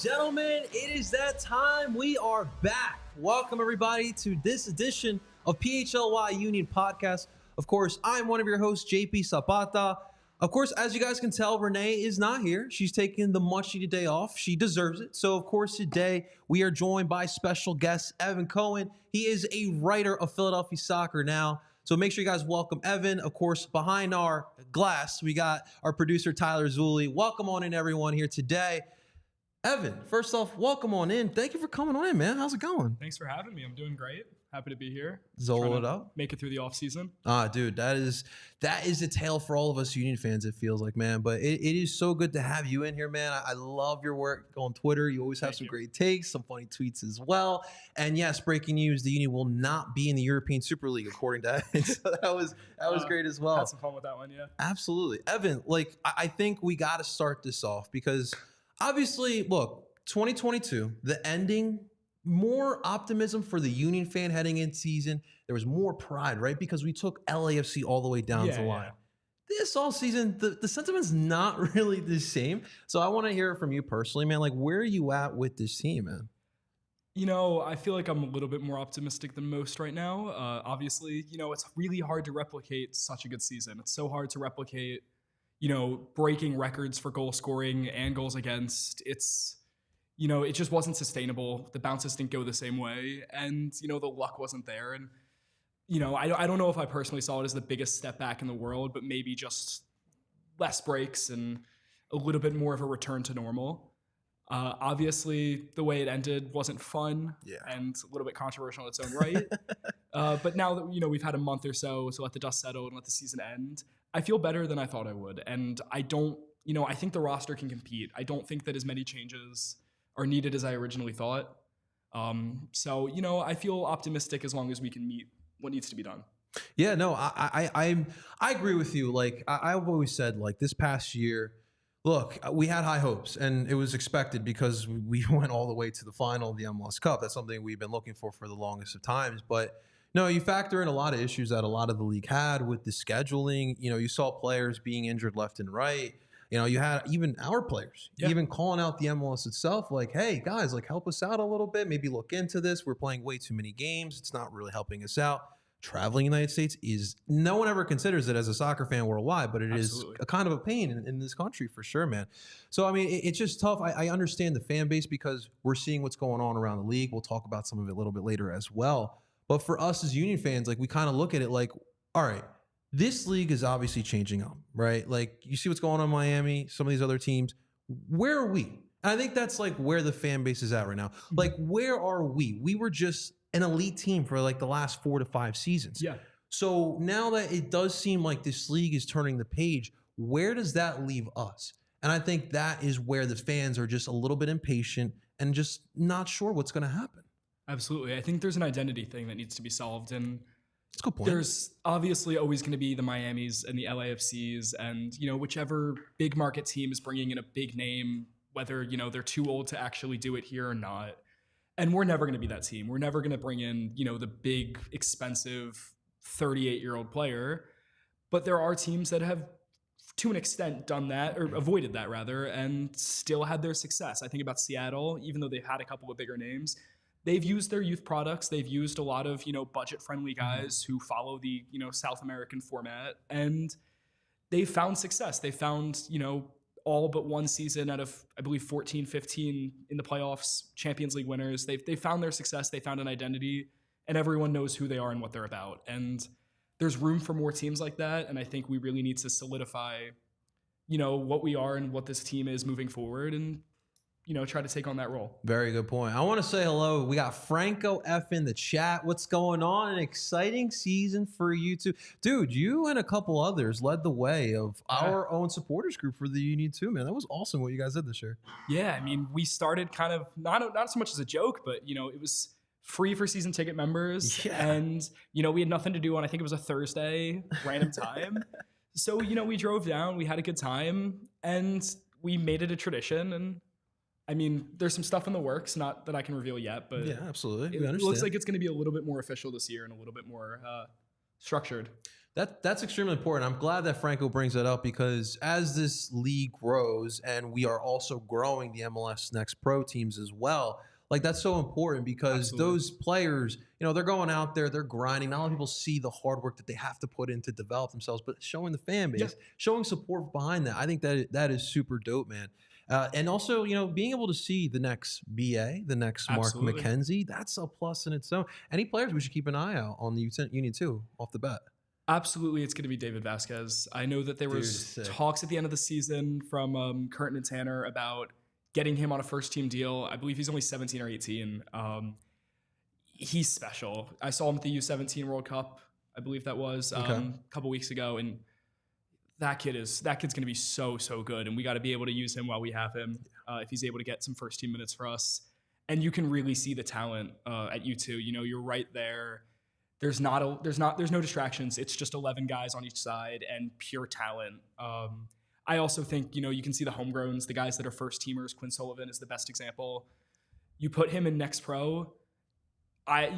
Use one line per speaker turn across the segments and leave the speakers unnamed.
Gentlemen, it is that time. We are back. Welcome everybody to this edition of PHLY Union podcast. Of course, I'm one of your hosts, JP Zapata. Of course, as you guys can tell, Renee is not here. She's taking the much needed day off. She deserves it. So of course, today we are joined by special guest Evan Cohen. He is a writer of Philadelphia Soccer Now. So make sure you guys welcome Evan. Of course, behind our glass, we got our producer, Tyler Zulli. Welcome on in, everyone, here today. Evan, first off, welcome on in. Thank you for coming on in, man. How's it going?
Thanks for having me. I'm doing great. Happy to be here.
Zolo it up.
Make it through the offseason.
Dude, that is a tale for all of us Union fans, it feels like, man. But it is so good to have you in here, man. I love your work on Twitter. You always have some great takes, some funny tweets as well. And yes, breaking news, the Union will not be in the European Super League, according to Evan. So that was great as well.
Had some fun with that one, yeah.
Absolutely. Evan, I think we got to start this off because obviously, look, 2022, the ending, more optimism for the Union fan heading into season. There was more pride, right? Because we took LAFC all the way down the line. Yeah. This all season, the sentiment's not really the same. So I want to hear from you personally, man. Like, where are you at with this team, man?
You know, I feel like I'm a little bit more optimistic than most right now. Obviously, you know, it's really hard to replicate such a good season. It's so hard to replicate, you know, breaking records for goal scoring and goals against. It's, you know, it just wasn't sustainable. The bounces didn't go the same way. And, you know, the luck wasn't there. And, you know, I don't know if I personally saw it as the biggest step back in the world, but maybe just less breaks and a little bit more of a return to normal. Obviously, the way it ended wasn't fun and a little bit controversial in its own right. But now that, you know, we've had a month or so to let the dust settle and let the season end, I feel better than I thought I would. And I don't, you know, I think the roster can compete. I don't think that as many changes are needed as I originally thought. So, you know, I feel optimistic as long as we can meet what needs to be done.
Yeah, no, I agree with you. Like, I've always said, like, this past year, look, we had high hopes, and it was expected because we went all the way to the final of the MLS Cup. That's something we've been looking for the longest of times. But no, you factor in a lot of issues that a lot of the league had with the scheduling. You know, you saw players being injured left and right. You know, you had even our players even calling out the MLS itself, like, hey, guys, like, help us out a little bit. Maybe look into this. We're playing way too many games. It's not really helping us out. Traveling in the United States is, no one ever considers it as a soccer fan worldwide, but it is a kind of a pain in this country for sure, man. So, I mean, it's just tough. I understand the fan base because we're seeing what's going on around the league. We'll talk about some of it a little bit later as well. But for us as Union fans, like, we kind of look at it like, all right, this league is obviously changing up, right? Like, you see what's going on in Miami, some of these other teams. Where are we? And I think that's like where the fan base is at right now. Like, where are we? We were just an elite team for like the last 4 to 5 seasons.
Yeah.
So now that it does seem like this league is turning the page, where does that leave us? And I think that is where the fans are just a little bit impatient and just not sure what's going to happen.
Absolutely. I think there's an identity thing that needs to be solved. And
that's a good point.
There's obviously always going to be the Miamis and the LAFCs and, you know, whichever big market team is bringing in a big name, whether, you know, they're too old to actually do it here or not. And we're never going to be that team. We're never going to bring in, you know, the big, expensive 38-year-old player. But there are teams that have, to an extent, done that, or avoided that, rather, and still had their success. I think about Seattle, even though they've had a couple of bigger names. They've used their youth products. They've used a lot of, you know, budget-friendly guys who follow the, you know, South American format. And they've found success. They found, you know, all but one season out of, I believe, 14, 15 in the playoffs, Champions League winners. They found their success. They found an identity, and everyone knows who they are and what they're about. And there's room for more teams like that. And I think we really need to solidify, you know, what we are and what this team is moving forward. And try to take on that role.
Very good point. I want to say hello. We got Franco F in the chat. What's going on? An exciting season for you two. Dude, you and a couple others led the way of our own supporters group for the Union too, man. That was awesome what you guys did this year.
Yeah, I mean, we started kind of not so much as a joke, but it was free for season ticket members.
Yeah.
And, we had nothing to do on, I think it was a Thursday, random time. So, we drove down, we had a good time, and we made it a tradition. And I mean, there's some stuff in the works, not that I can reveal yet, but
yeah, absolutely.
It looks like it's going to be a little bit more official this year and a little bit more structured.
That's extremely important. I'm glad that Franco brings that up because as this league grows and we are also growing the MLS Next Pro teams as well, like that's so important because those players, they're going out there, they're grinding. Not a lot of people see the hard work that they have to put in to develop themselves, but showing the fan base, showing support behind that. I think that is super dope, man. And also, being able to see the next BA, the next Mark McKenzie, that's a plus in its own. Any players we should keep an eye out on the Union too, off the bat?
Absolutely, it's going to be David Vasquez. I know that there was talks at the end of the season from Curtin and Tanner about getting him on a first-team deal. I believe he's only 17 or 18. He's special. I saw him at the U17 World Cup, I believe that was, a couple weeks ago, and that kid's going to be so good, and we got to be able to use him while we have him if he's able to get some first team minutes for us. And you can really see the talent at U2. You're right there. There's no distractions. It's just 11 guys on each side and pure talent. I also think you can see the homegrowns, the guys that are first teamers. Quinn Sullivan is the best example. You put him in Next Pro.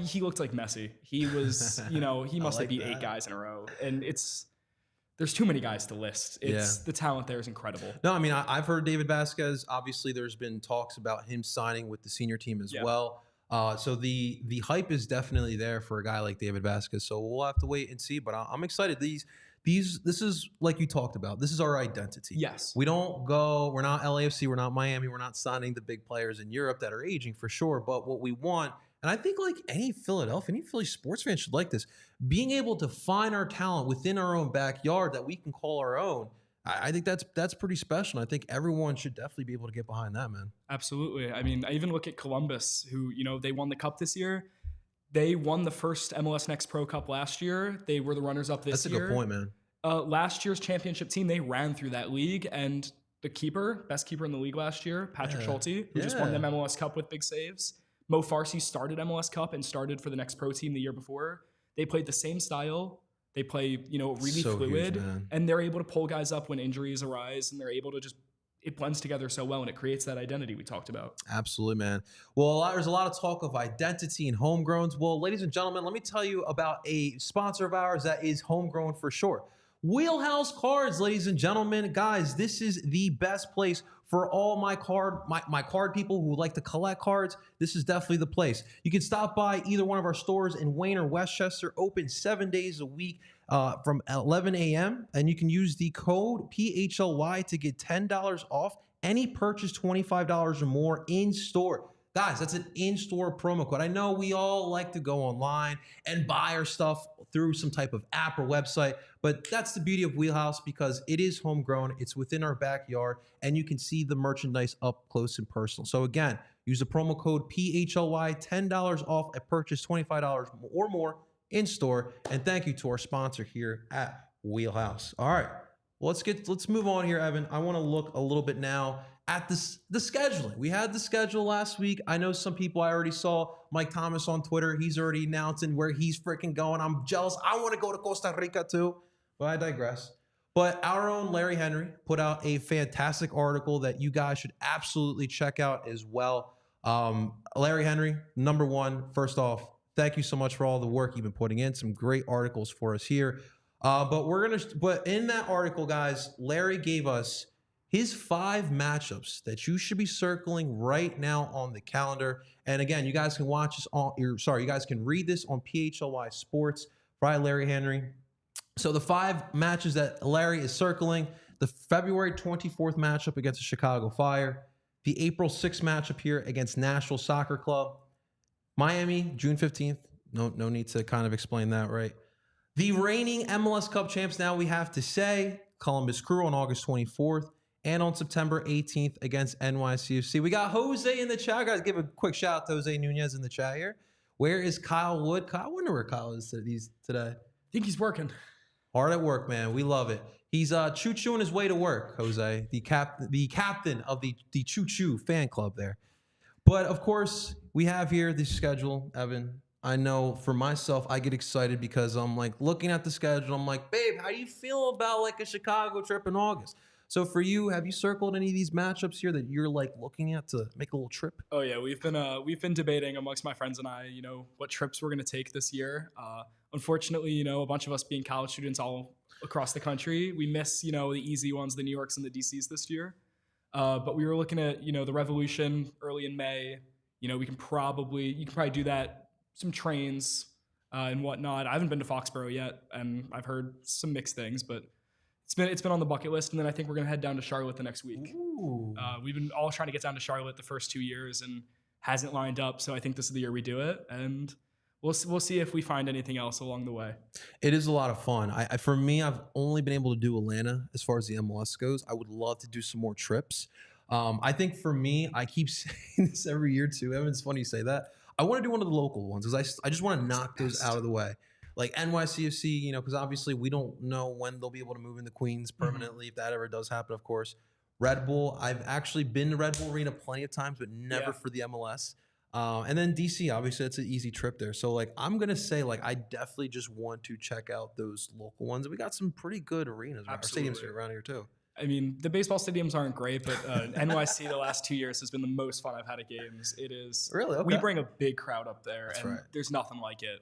He looked like Messi. He was he must have beat 8 guys in a row, and there's too many guys to list. The talent there is incredible.
No, I mean, I've heard David Vasquez. Obviously, there's been talks about him signing with the senior team as well. So the hype is definitely there for a guy like David Vasquez. So we'll have to wait and see. But I'm excited. This is like you talked about. This is our identity.
Yes.
We're not LAFC. We're not Miami. We're not signing the big players in Europe that are aging for sure. But what we want, and I think like any Philly sports fan should like this, being able to find our talent within our own backyard that we can call our own. I think that's pretty special. And I think everyone should definitely be able to get behind that, man.
Absolutely. I mean, I even look at Columbus, who, they won the cup this year. They won the first MLS Next Pro Cup last year. They were the runners-up this year.
That's a good point, man.
Last year's championship team, they ran through that league, and the best keeper in the league last year, Patrick Schulte, who just won them MLS Cup with big saves. Mo Farsi started MLS Cup and started for the Next Pro team the year before. They played the same style. They play, really fluid, and they're able to pull guys up when injuries arise, and they're able to it blends together so well, and it creates that identity we talked about.
Absolutely, man. Well, there's a lot of talk of identity and homegrowns. Well, ladies and gentlemen, let me tell you about a sponsor of ours that is homegrown for sure. Wheelhouse Cards, ladies and gentlemen. Guys, this is the best place for all my card people who like to collect cards. This is definitely the place. You can stop by either one of our stores in Wayne or Westchester, open 7 days a week from 11 a.m. And you can use the code PHLY to get $10 off any purchase $25 or more in store. Guys, that's an in-store promo code. I know we all like to go online and buy our stuff through some type of app or website, but that's the beauty of Wheelhouse because it is homegrown, it's within our backyard, and you can see the merchandise up close and personal. So again, use the promo code PHLY, $10 off at purchase, $25 or more in store, and thank you to our sponsor here at Wheelhouse. All right, well, let's move on here, Evan. I want to look a little bit now at the scheduling. We had the schedule last week. I know some people, I already saw Mike Thomas on Twitter. He's already announcing where he's freaking going. I'm jealous. I want to go to Costa Rica too, but I digress. But our own Larry Henry put out a fantastic article that you guys should absolutely check out as well. Larry Henry, number one, first off, thank you so much for all the work you've been putting in. Some great articles for us here. But in that article, guys, Larry gave us his 5 matchups that you should be circling right now on the calendar. And again, you guys can you guys can read this on PHLY Sports by Larry Henry. So the 5 matches that Larry is circling: the February 24th matchup against the Chicago Fire, the April 6th matchup here against Nashville Soccer Club, Miami, June 15th. No need to kind of explain that, right? The reigning MLS Cup champs, now we have to say, Columbus Crew on August 24th, and on September 18th against NYCFC. We got Jose in the chat. I got to give a quick shout out to Jose Nunez in the chat here. Where is Kyle Wood? I wonder where Kyle is today.
I think he's working.
Hard at work, man. We love it. He's choo-chooing his way to work, Jose, the captain of the Choo-Choo fan club there. But, of course, we have here the schedule, Evan. I know for myself, I get excited because I'm like looking at the schedule. I'm like, babe, how do you feel about like a Chicago trip in August? So for you, have you circled any of these matchups here that you're like looking at to make a little trip?
Oh yeah, we've been debating amongst my friends and I, what trips we're gonna take this year. Unfortunately, a bunch of us being college students all across the country, we miss the easy ones, the New Yorks and the DCs this year. But we were looking at the Revolution early in May. You can probably do that. Some trains and whatnot. I haven't been to Foxborough yet, and I've heard some mixed things, but it's been on the bucket list. And then I think we're gonna head down to Charlotte the next week. We've been all trying to get down to Charlotte the first 2 years and hasn't lined up. So I think this is the year we do it, and we'll see if we find anything else along the way.
It is a lot of fun. For me, I've only been able to do Atlanta as far as the MLS goes. I would love to do some more trips. I think for me, I keep saying this every year too. Evan, it's funny you say that. I want to do one of the local ones because I just want to knock those out of the way. Like NYCFC, because obviously we don't know when they'll be able to move into Queens permanently, if that ever does happen, of course. Red Bull, I've actually been to Red Bull Arena plenty of times, but never for the MLS. And then DC, obviously, it's an easy trip there. So, our going to say, I definitely just want to check out those local ones. And we got some pretty good arenas. Our stadiums are around here, too.
I mean, the baseball stadiums aren't great, but NYC the last 2 years has been the most fun I've had at games. It is.
Really? Okay.
We bring a big crowd up there,
That's
and
right.
There's nothing like it.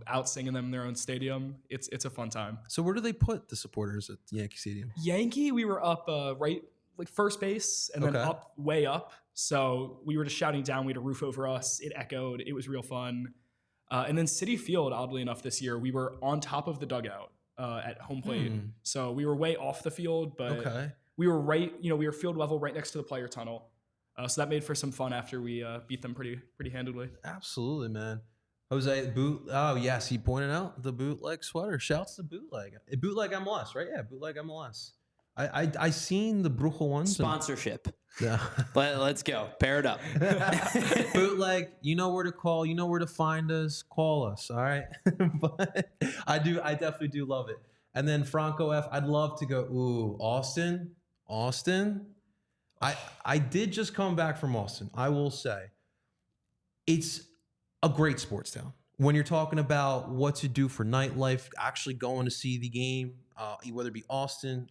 Out singing them in their own stadium. It's a fun time.
So where do they put the supporters at Yankee Stadium?
Yankee, we were up right first base, and then way up. So we were just shouting down. We had a roof over us. It echoed. It was real fun. And then Citi Field, oddly enough, this year we were on top of the dugout. At home plate. So we were way off the field, but we were right, we were field level right next to the player tunnel. So that made for some fun after we beat them pretty handedly.
Absolutely, man. Jose, oh yes, he pointed out the bootleg sweater. Shouts to bootleg. Bootleg MLS, right? Yeah, bootleg MLS. I seen the Brujo ones.
Sponsorship.
Yeah.
Let's go. Pair it up.
Bootleg, you know where to call. You know where to find us. Call us, all right? But I definitely do love it. And then Franco F, I'd love to go, ooh, Austin. I did just come back from Austin. I will say it's a great sports town. When you're talking about what to do for nightlife, actually going to see the game, whether it be Austin,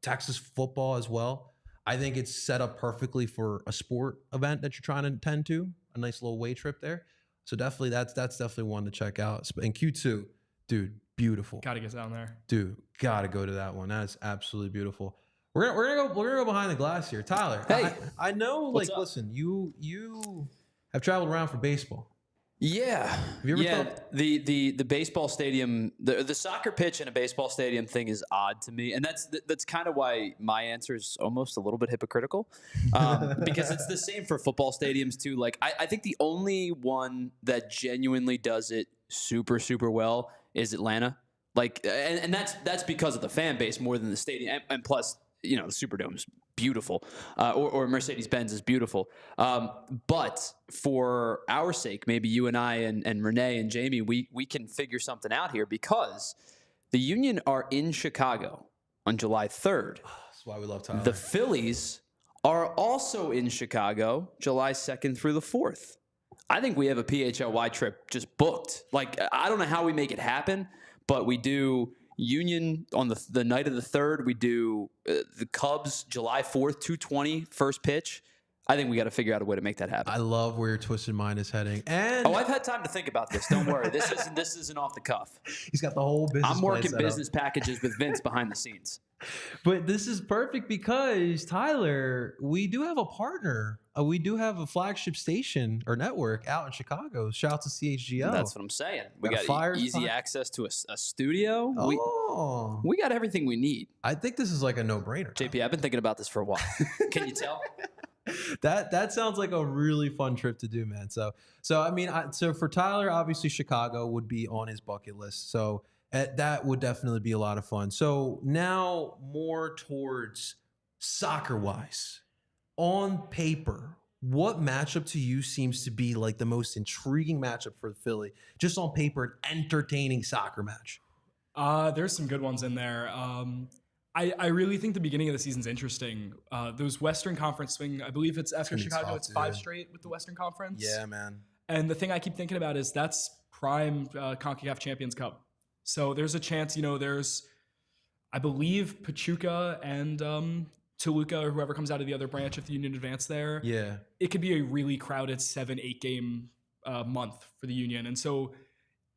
Texas football as well, I think it's set up perfectly for a sport event that you're trying to attend to. A nice little way trip there. So definitely, that's definitely one to check out. And Q2, dude, beautiful.
Got to get down there,
dude. Got to go to that one. That is absolutely beautiful. We're gonna go behind the glass here, Tyler.
Hey,
I know. Listen, you have traveled around for baseball.
Yeah.
Have you ever felt
the baseball stadium, the soccer pitch in a baseball stadium thing is odd to me, and that's kind of why my answer is almost a little bit hypocritical, because it's the same for football stadiums too. I think the only one that genuinely does it super well is Atlanta. And that's because of the fan base more than the stadium, and plus the Superdome is beautiful, or Mercedes-Benz is beautiful. But for our sake, maybe you and I and Renee and Jamie, we can figure something out here, because the Union are in Chicago on July 3rd.
That's why we love Tyler.
The Phillies are also in Chicago July 2nd through the 4th. I think we have a PHLY trip just booked. I don't know how we make it happen, but we do Union on the night of the 3rd. We do the Cubs July 4th, 2:20 first pitch. I think we got to figure out a way to make that happen.
I love where your twisted mind is heading. And
I've had time to think about this. Don't worry. This isn't off the cuff.
He's got the whole business.
I'm working business packages with Vince behind the scenes.
But this is perfect because, Tyler, we do have a partner. We do have a flagship station or network out in Chicago. Shout out to CHGO.
That's what I'm saying. We got easy access to a studio.
Oh.
We got everything we need.
I think this is like a no-brainer.
JP, I've been thinking about this for a while. Can you tell?
That sounds like a really fun trip to do, man. So I mean, so for Tyler, obviously Chicago would be on his bucket list. So that would definitely be a lot of fun. So now more towards soccer-wise, on paper, what matchup to you seems to be like the most intriguing matchup for Philly? Just on paper, an entertaining soccer match.
There's some good ones in there. I really think the beginning of the season's interesting. Those Western Conference swing, I believe it's after Chicago,
tough,
it's
dude.
5 straight with the Western Conference.
Yeah, man.
And the thing I keep thinking about is that's prime CONCACAF Champions Cup. So there's a chance, there's, I believe, Pachuca and Toluca or whoever comes out of the other branch if the Union advance there.
Yeah.
It could be a really crowded 7-8 game month for the Union. And so,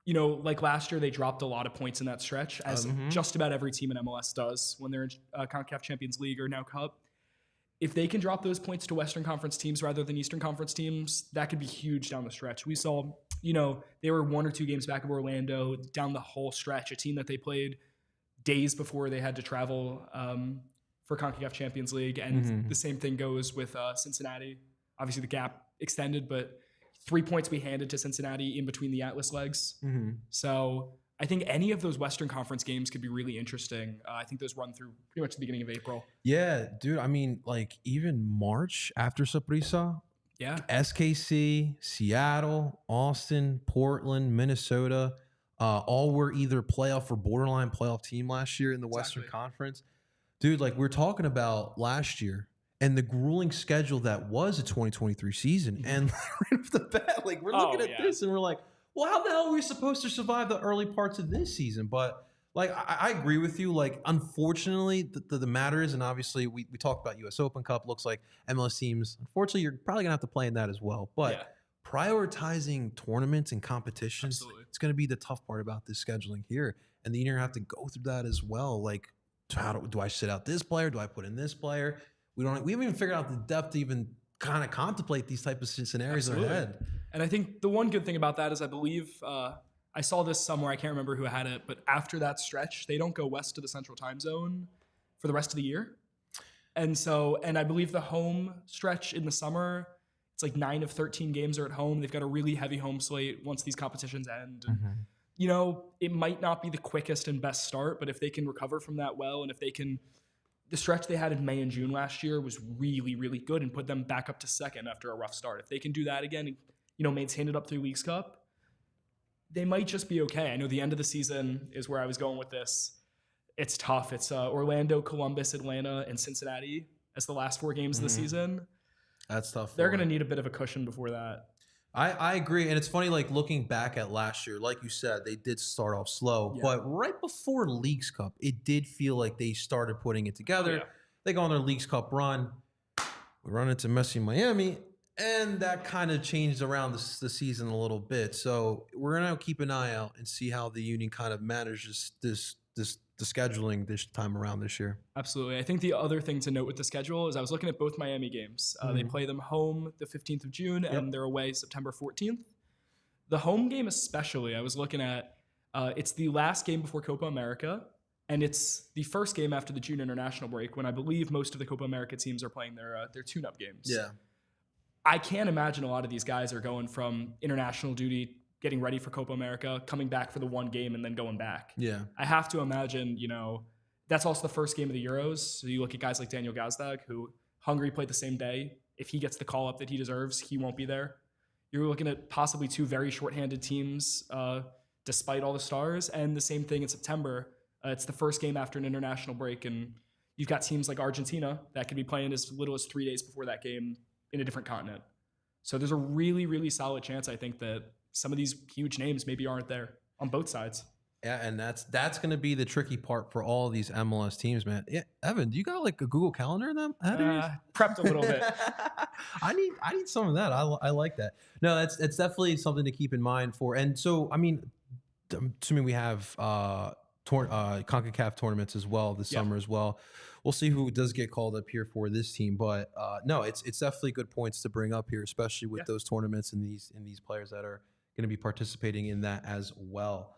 like last year, they dropped a lot of points in that stretch, as just about every team in MLS does when they're in CONCACAF Champions League or now Cup. If they can drop those points to Western Conference teams rather than Eastern Conference teams, that could be huge down the stretch. We saw, they were 1 or 2 games back of Orlando down the whole stretch, a team that they played days before they had to travel for CONCACAF Champions League. And the same thing goes with Cincinnati. Obviously, the gap extended, but 3 points we handed to Cincinnati in between the Atlas legs. So I think any of those Western Conference games could be really interesting. I think those run through pretty much the beginning of April.
Yeah, dude. I mean, like even March after Saprissa,
Yeah.
SKC, Seattle, Austin, Portland, Minnesota, all were either playoff or borderline playoff team last year in the Western Conference. Dude, like we're talking about last year and the grueling schedule that was a 2023 season. And right off the bat, like we're looking at this and we're like, well, how the hell are we supposed to survive the early parts of this season? But like, I agree with you. Like, unfortunately, the matter is, and obviously we talked about US Open Cup. Looks like MLS teams, unfortunately, you're probably going to have to play in that as well. But prioritizing tournaments and competitions, it's going to be the tough part about this scheduling here. And the Union have to go through that as well. Like, how do I sit out this player? Do I put in this player? We haven't even figured out the depth to even kind of contemplate these type of scenarios ahead.
And I think the one good thing about that is I believe I saw this somewhere. I can't remember who had it, but after that stretch, they don't go west to the Central Time Zone for the rest of the year. And I believe the home stretch in the summer, it's like 9 of 13 games are at home. They've got a really heavy home slate once these competitions end. And, it might not be the quickest and best start, but if they can recover from that well, and if they can, the stretch they had in May and June last year was really, really good and put them back up to second after a rough start. If they can do that again, maintain it up through Leagues Cup, they might just be okay. I know the end of the season is where I was going with this. It's tough. It's Orlando, Columbus, Atlanta, and Cincinnati as the last 4 games of the season.
That's tough.
They're going to need a bit of a cushion before that.
I agree. And it's funny, like looking back at last year, like you said, they did start off slow, but right before Leagues Cup, it did feel like they started putting it together. They go on their Leagues Cup run. We run into Messi Miami, and that kind of changed around the season a little bit. So we're going to keep an eye out and see how the Union kind of manages the scheduling this time around this year.
Absolutely. I think the other thing to note with the schedule is I was looking at both Miami games. They play them home the 15th of June and they're away September 14th. The home game especially, I was looking at, it's the last game before Copa America, and it's the first game after the June international break when I believe most of the Copa America teams are playing their tune-up games.
Yeah.
I can't imagine a lot of these guys are going from international duty, getting ready for Copa America, coming back for the one game, and then going back.
Yeah.
I have to imagine, that's also the first game of the Euros. So you look at guys like Daniel Gazdag, who Hungary played the same day. If he gets the call-up that he deserves, he won't be there. You're looking at possibly 2 very shorthanded teams, despite all the stars. And the same thing in September. It's the first game after an international break, and you've got teams like Argentina that could be playing as little as 3 days before that game in a different continent. So there's a really, really solid chance, I think, that some of these huge names maybe aren't there on both sides.
Yeah, and that's going to be the tricky part for all of these MLS teams, man. Yeah, Evan, do you got like a Google Calendar in them?
Prepped a little bit.
I need some of that. I like that. No, it's definitely something to keep in mind for. And so, I mean, assuming we have CONCACAF tournaments as well this summer as well. We'll see who does get called up here for this team, but no, it's definitely good points to bring up here, especially with those tournaments and these players that are going to be participating in that as well.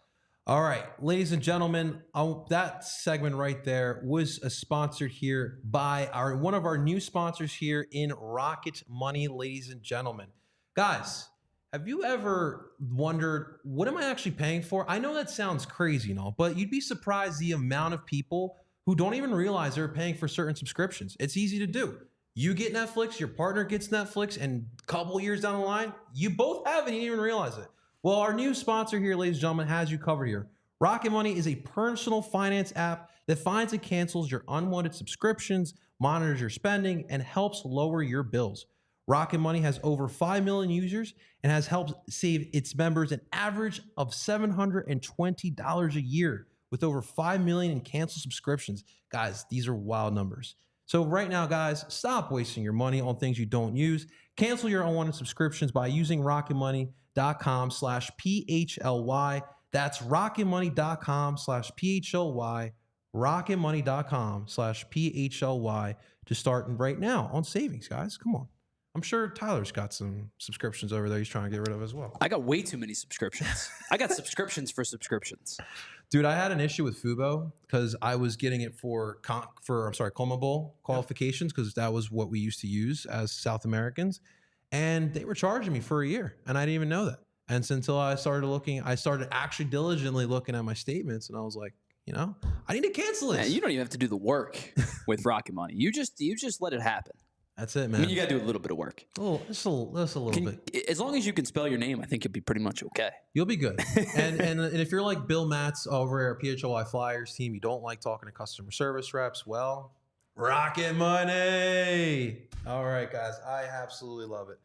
All right, ladies and gentlemen, that segment right there was sponsored here by one of our new sponsors here in Rocket Money, ladies and gentlemen. Guys, have you ever wondered, what am I actually paying for? I know that sounds crazy and all, but you'd be surprised the amount of people who don't even realize they're paying for certain subscriptions. It's easy to do. You get Netflix, your partner gets Netflix, and a couple years down the line, you both have it and you didn't even realize it. Well, our new sponsor here, ladies and gentlemen, has you covered here. Rocket Money is a personal finance app that finds and cancels your unwanted subscriptions, monitors your spending, and helps lower your bills. Rocket Money has over 5 million users and has helped save its members an average of $720 a year with over 5 million in canceled subscriptions. Guys, these are wild numbers. So right now, guys, stop wasting your money on things you don't use. Cancel your unwanted subscriptions by using rocketmoney.com/PHLY. That's rocketmoney.com/PHLY. rocketmoney.com/PHLY to start right now on savings, guys. Come on. I'm sure Tyler's got some subscriptions over there he's trying to get rid of as well.
I got way too many subscriptions. I got subscriptions for subscriptions.
Dude, I had an issue with Fubo because I was getting it for Coleman Bowl qualifications because that was what we used to use as South Americans. And they were charging me for a year, and I didn't even know that. And so until I started actually diligently looking at my statements, and I was like, I need to cancel this.
Man, you don't even have to do the work with Rocket Money. You just let it happen.
That's it, man.
I mean, you got to do a little bit of work.
Just a little bit.
As long as you can spell your name, I think you'll be pretty much okay.
You'll be good. and if you're like Bill Matz over at our PHLY Flyers team, you don't like talking to customer service reps, well, Rocket Money. All right, guys. I absolutely love it.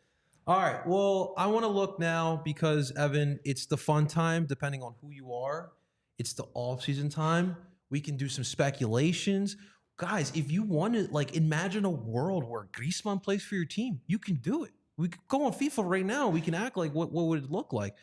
All right. Well, I want to look now because, Evan, it's the fun time, depending on who you are. It's the off-season time. We can do some speculations. Guys, if you want to, imagine a world where Griezmann plays for your team. You can do it. We could go on FIFA right now. We can act like what would it look like?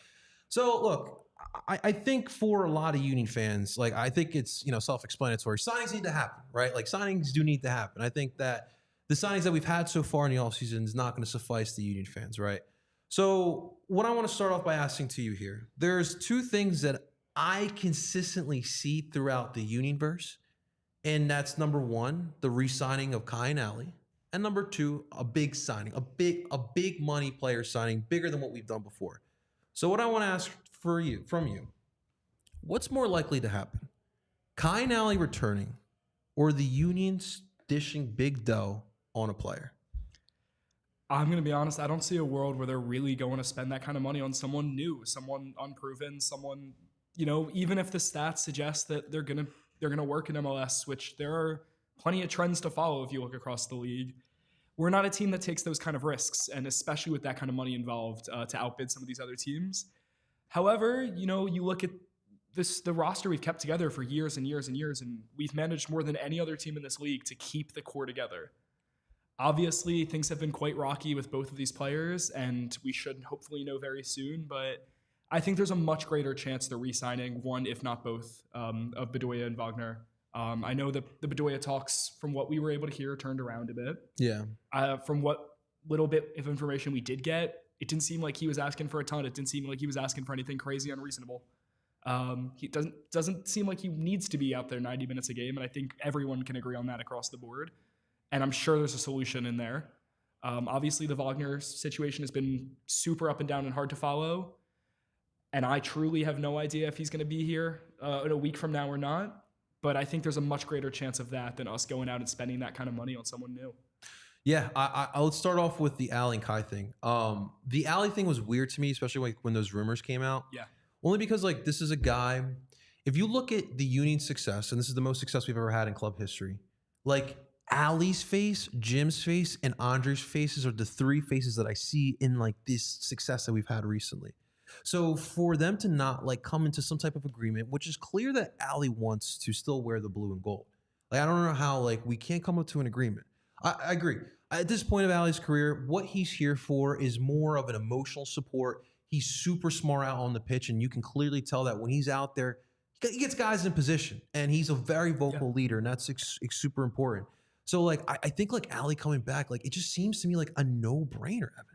So, look, I think for a lot of Union fans, I think it's, self-explanatory. Signings need to happen, right? Signings do need to happen. I think that the signings that we've had so far in the offseason is not going to suffice the Union fans, right? So what I want to start off by asking to you here, there's two things that I consistently see throughout the Unionverse. And that's number one, the re-signing of Kai and Ali. And number two, a big signing, a big money player signing, bigger than what we've done before. So what I want to ask from you, what's more likely to happen? Kai and Ali returning or the Unions dishing big dough on a player?
I'm going to be honest, I don't see a world where they're really going to spend that kind of money on someone new, someone unproven, someone, even if the stats suggest that they're going to work in MLS, which there are plenty of trends to follow if you look across the league. We're not a team that takes those kind of risks, and especially with that kind of money involved to outbid some of these other teams. However, you look at the roster we've kept together for years and years and years, and we've managed more than any other team in this league to keep the core together. Obviously, things have been quite rocky with both of these players, and we should hopefully know very soon, but I think there's a much greater chance they're re-signing one, if not both, of Bedoya and Wagner. I know that the Bedoya talks, from what we were able to hear, turned around a bit.
Yeah.
From what little bit of information we did get, it didn't seem like he was asking for a ton. It didn't seem like he was asking for anything crazy unreasonable. He doesn't seem like he needs to be out there 90 minutes a game, and I think everyone can agree on that across the board. And I'm sure there's a solution in there. Obviously, the Wagner situation has been super up and down and hard to follow. And I truly have no idea if he's going to be here in a week from now or not. But I think there's a much greater chance of that than us going out and spending that kind of money on someone new.
Yeah, I'll start off with the Ali and Kai thing. The Ali thing was weird to me, especially when those rumors came out.
Yeah.
Only because this is a guy, if you look at the Union success, and this is the most success we've ever had in club history, Ali's face, Jim's face, and Andre's faces are the three faces that I see in this success that we've had recently. So for them to not come into some type of agreement, which is clear that Ali wants to still wear the blue and gold. I don't know how we can't come up to an agreement. I agree. At this point of Ali's career, what he's here for is more of an emotional support. He's super smart out on the pitch, and you can clearly tell that when he's out there, he gets guys in position, and he's a very vocal leader, and that's super important. So I think Ali coming back, it just seems to me like a no-brainer, Evan.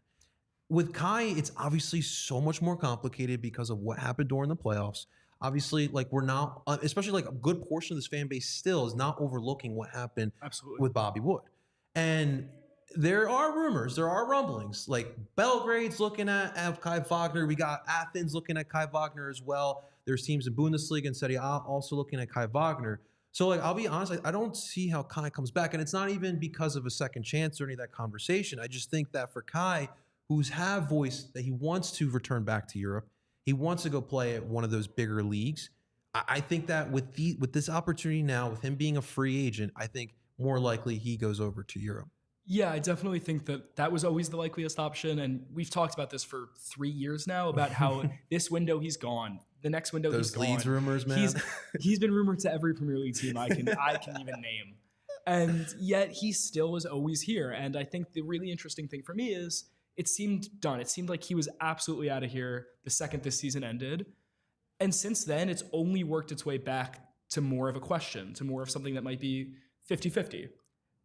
With Kai, it's obviously so much more complicated because of what happened during the playoffs. Obviously, we're not, especially a good portion of this fan base still is not overlooking what happened with Bobby Wood. And there are rumors, there are rumblings, Belgrade's looking at Kai Wagner. We got Athens looking at Kai Wagner as well. There's teams in Bundesliga and Serie A also looking at Kai Wagner. So, like, I'll be honest, I don't see how Kai comes back. And it's not even because of a second chance or any of that conversation. I just think that for Kai, who's have voiced that he wants to return back to Europe, he wants to go play at one of those bigger leagues. I think that with this opportunity now, with him being a free agent, I think more likely he goes over to Europe.
Yeah, I definitely think that was always the likeliest option. And we've talked about this for 3 years now about how this window he's gone. The next window he's gone. Those
Leeds rumors, man.
He's been rumored to every Premier League team I can even name. And yet he still is always here. And I think the really interesting thing for me is it seemed done. It seemed like he was absolutely out of here the second this season ended. And since then, it's only worked its way back to more of a question, to more of something that might be 50-50.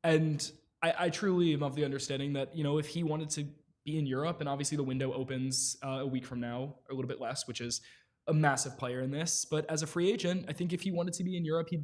And I truly am of the understanding that, if he wanted to be in Europe, and obviously the window opens a week from now, or a little bit less, which is a massive player in this. But as a free agent, I think if he wanted to be in Europe, he'd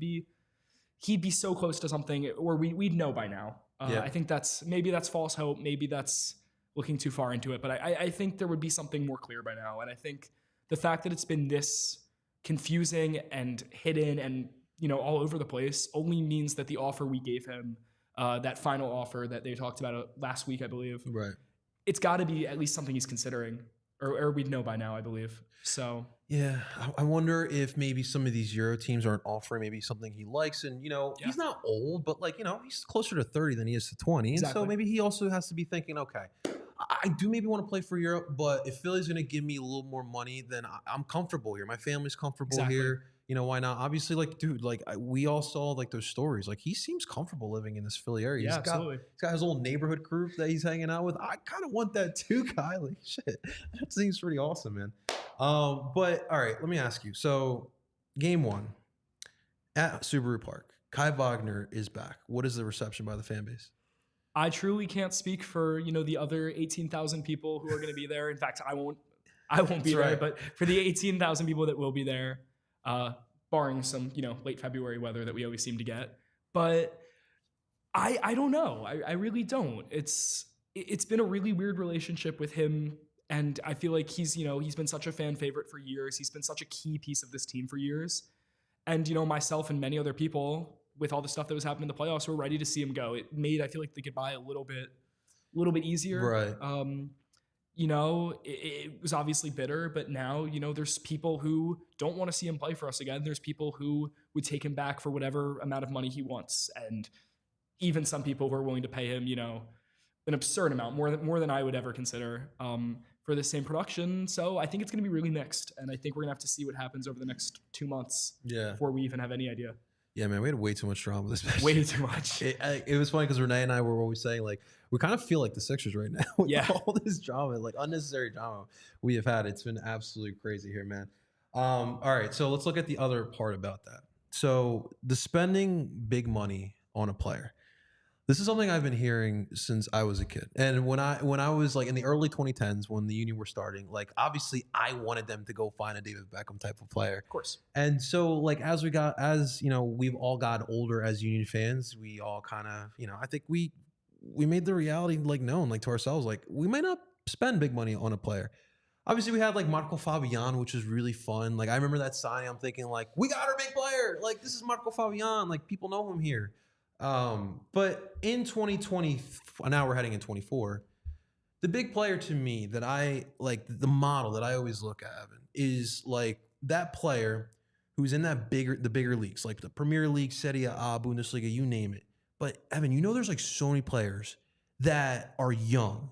be so close to something, or we'd know by now. I think maybe that's false hope. Maybe that's looking too far into it. But I think there would be something more clear by now. And I think the fact that it's been this confusing and hidden and, all over the place only means that the offer we gave him, that final offer that they talked about last week, I believe.
Right.
It's got to be at least something he's considering, or we'd know by now, I believe. So
yeah, I wonder if maybe some of these Euro teams aren't offering maybe something he likes, and he's not old, but he's closer to 30 than he is to 20, exactly. And so maybe he also has to be thinking, okay, I do maybe want to play for Europe, but if Philly's going to give me a little more money, then I'm comfortable here. My family's comfortable here. Why not? Obviously, we all saw those stories. He seems comfortable living in this Philly area.
Yeah, absolutely.
He's got his little neighborhood group that he's hanging out with. I kind of want that too, Kylie. Shit, that seems pretty awesome, man. But all right, let me ask you. So, game 1 at Subaru Park, Kai Wagner is back. What is the reception by the fan base?
I truly can't speak for the other 18,000 people who are going to be there. In fact, I won't be there. But for the 18,000 people that will be there, barring some late February weather that we always seem to get. But I don't know. I really don't. It's been a really weird relationship with him. And I feel like he's been such a fan favorite for years. He's been such a key piece of this team for years. And, myself and many other people, with all the stuff that was happening in the playoffs, were ready to see him go. It made, I feel like, the goodbye a little bit easier.
Right.
It was obviously bitter, but now, there's people who don't want to see him play for us again. There's people who would take him back for whatever amount of money he wants. And even some people who are willing to pay him, an absurd amount, more than I would ever consider, for the same production. So I think it's going to be really mixed. And I think we're going to have to see what happens over the next 2 months before we even have any idea.
Yeah, man, we had way too much drama this past
Way
year.
too much.
It was funny because Renee and I were always saying, we kind of feel like the Sixers right now with all this drama, unnecessary drama we have had. It's been absolutely crazy here, man. All right, so let's look at the other part about that. So the spending big money on a player. This is something I've been hearing since I was a kid. And when I was in the early 2010s, when the Union were starting, obviously I wanted them to go find a David Beckham type of player.
Of course.
And so as we've all got older as Union fans, we all kind of, I think we made the reality known to ourselves, we might not spend big money on a player. Obviously we had Marco Fabian, which was really fun. I remember that signing, I'm thinking we got our big player. This is Marco Fabian. People know him here. But in 2020, now we're heading in 24, the big player to me that I the model that I always look at, Evan, is that player who's in the bigger leagues, the Premier League, Serie A, Bundesliga, you name it. But Evan, there's so many players that are young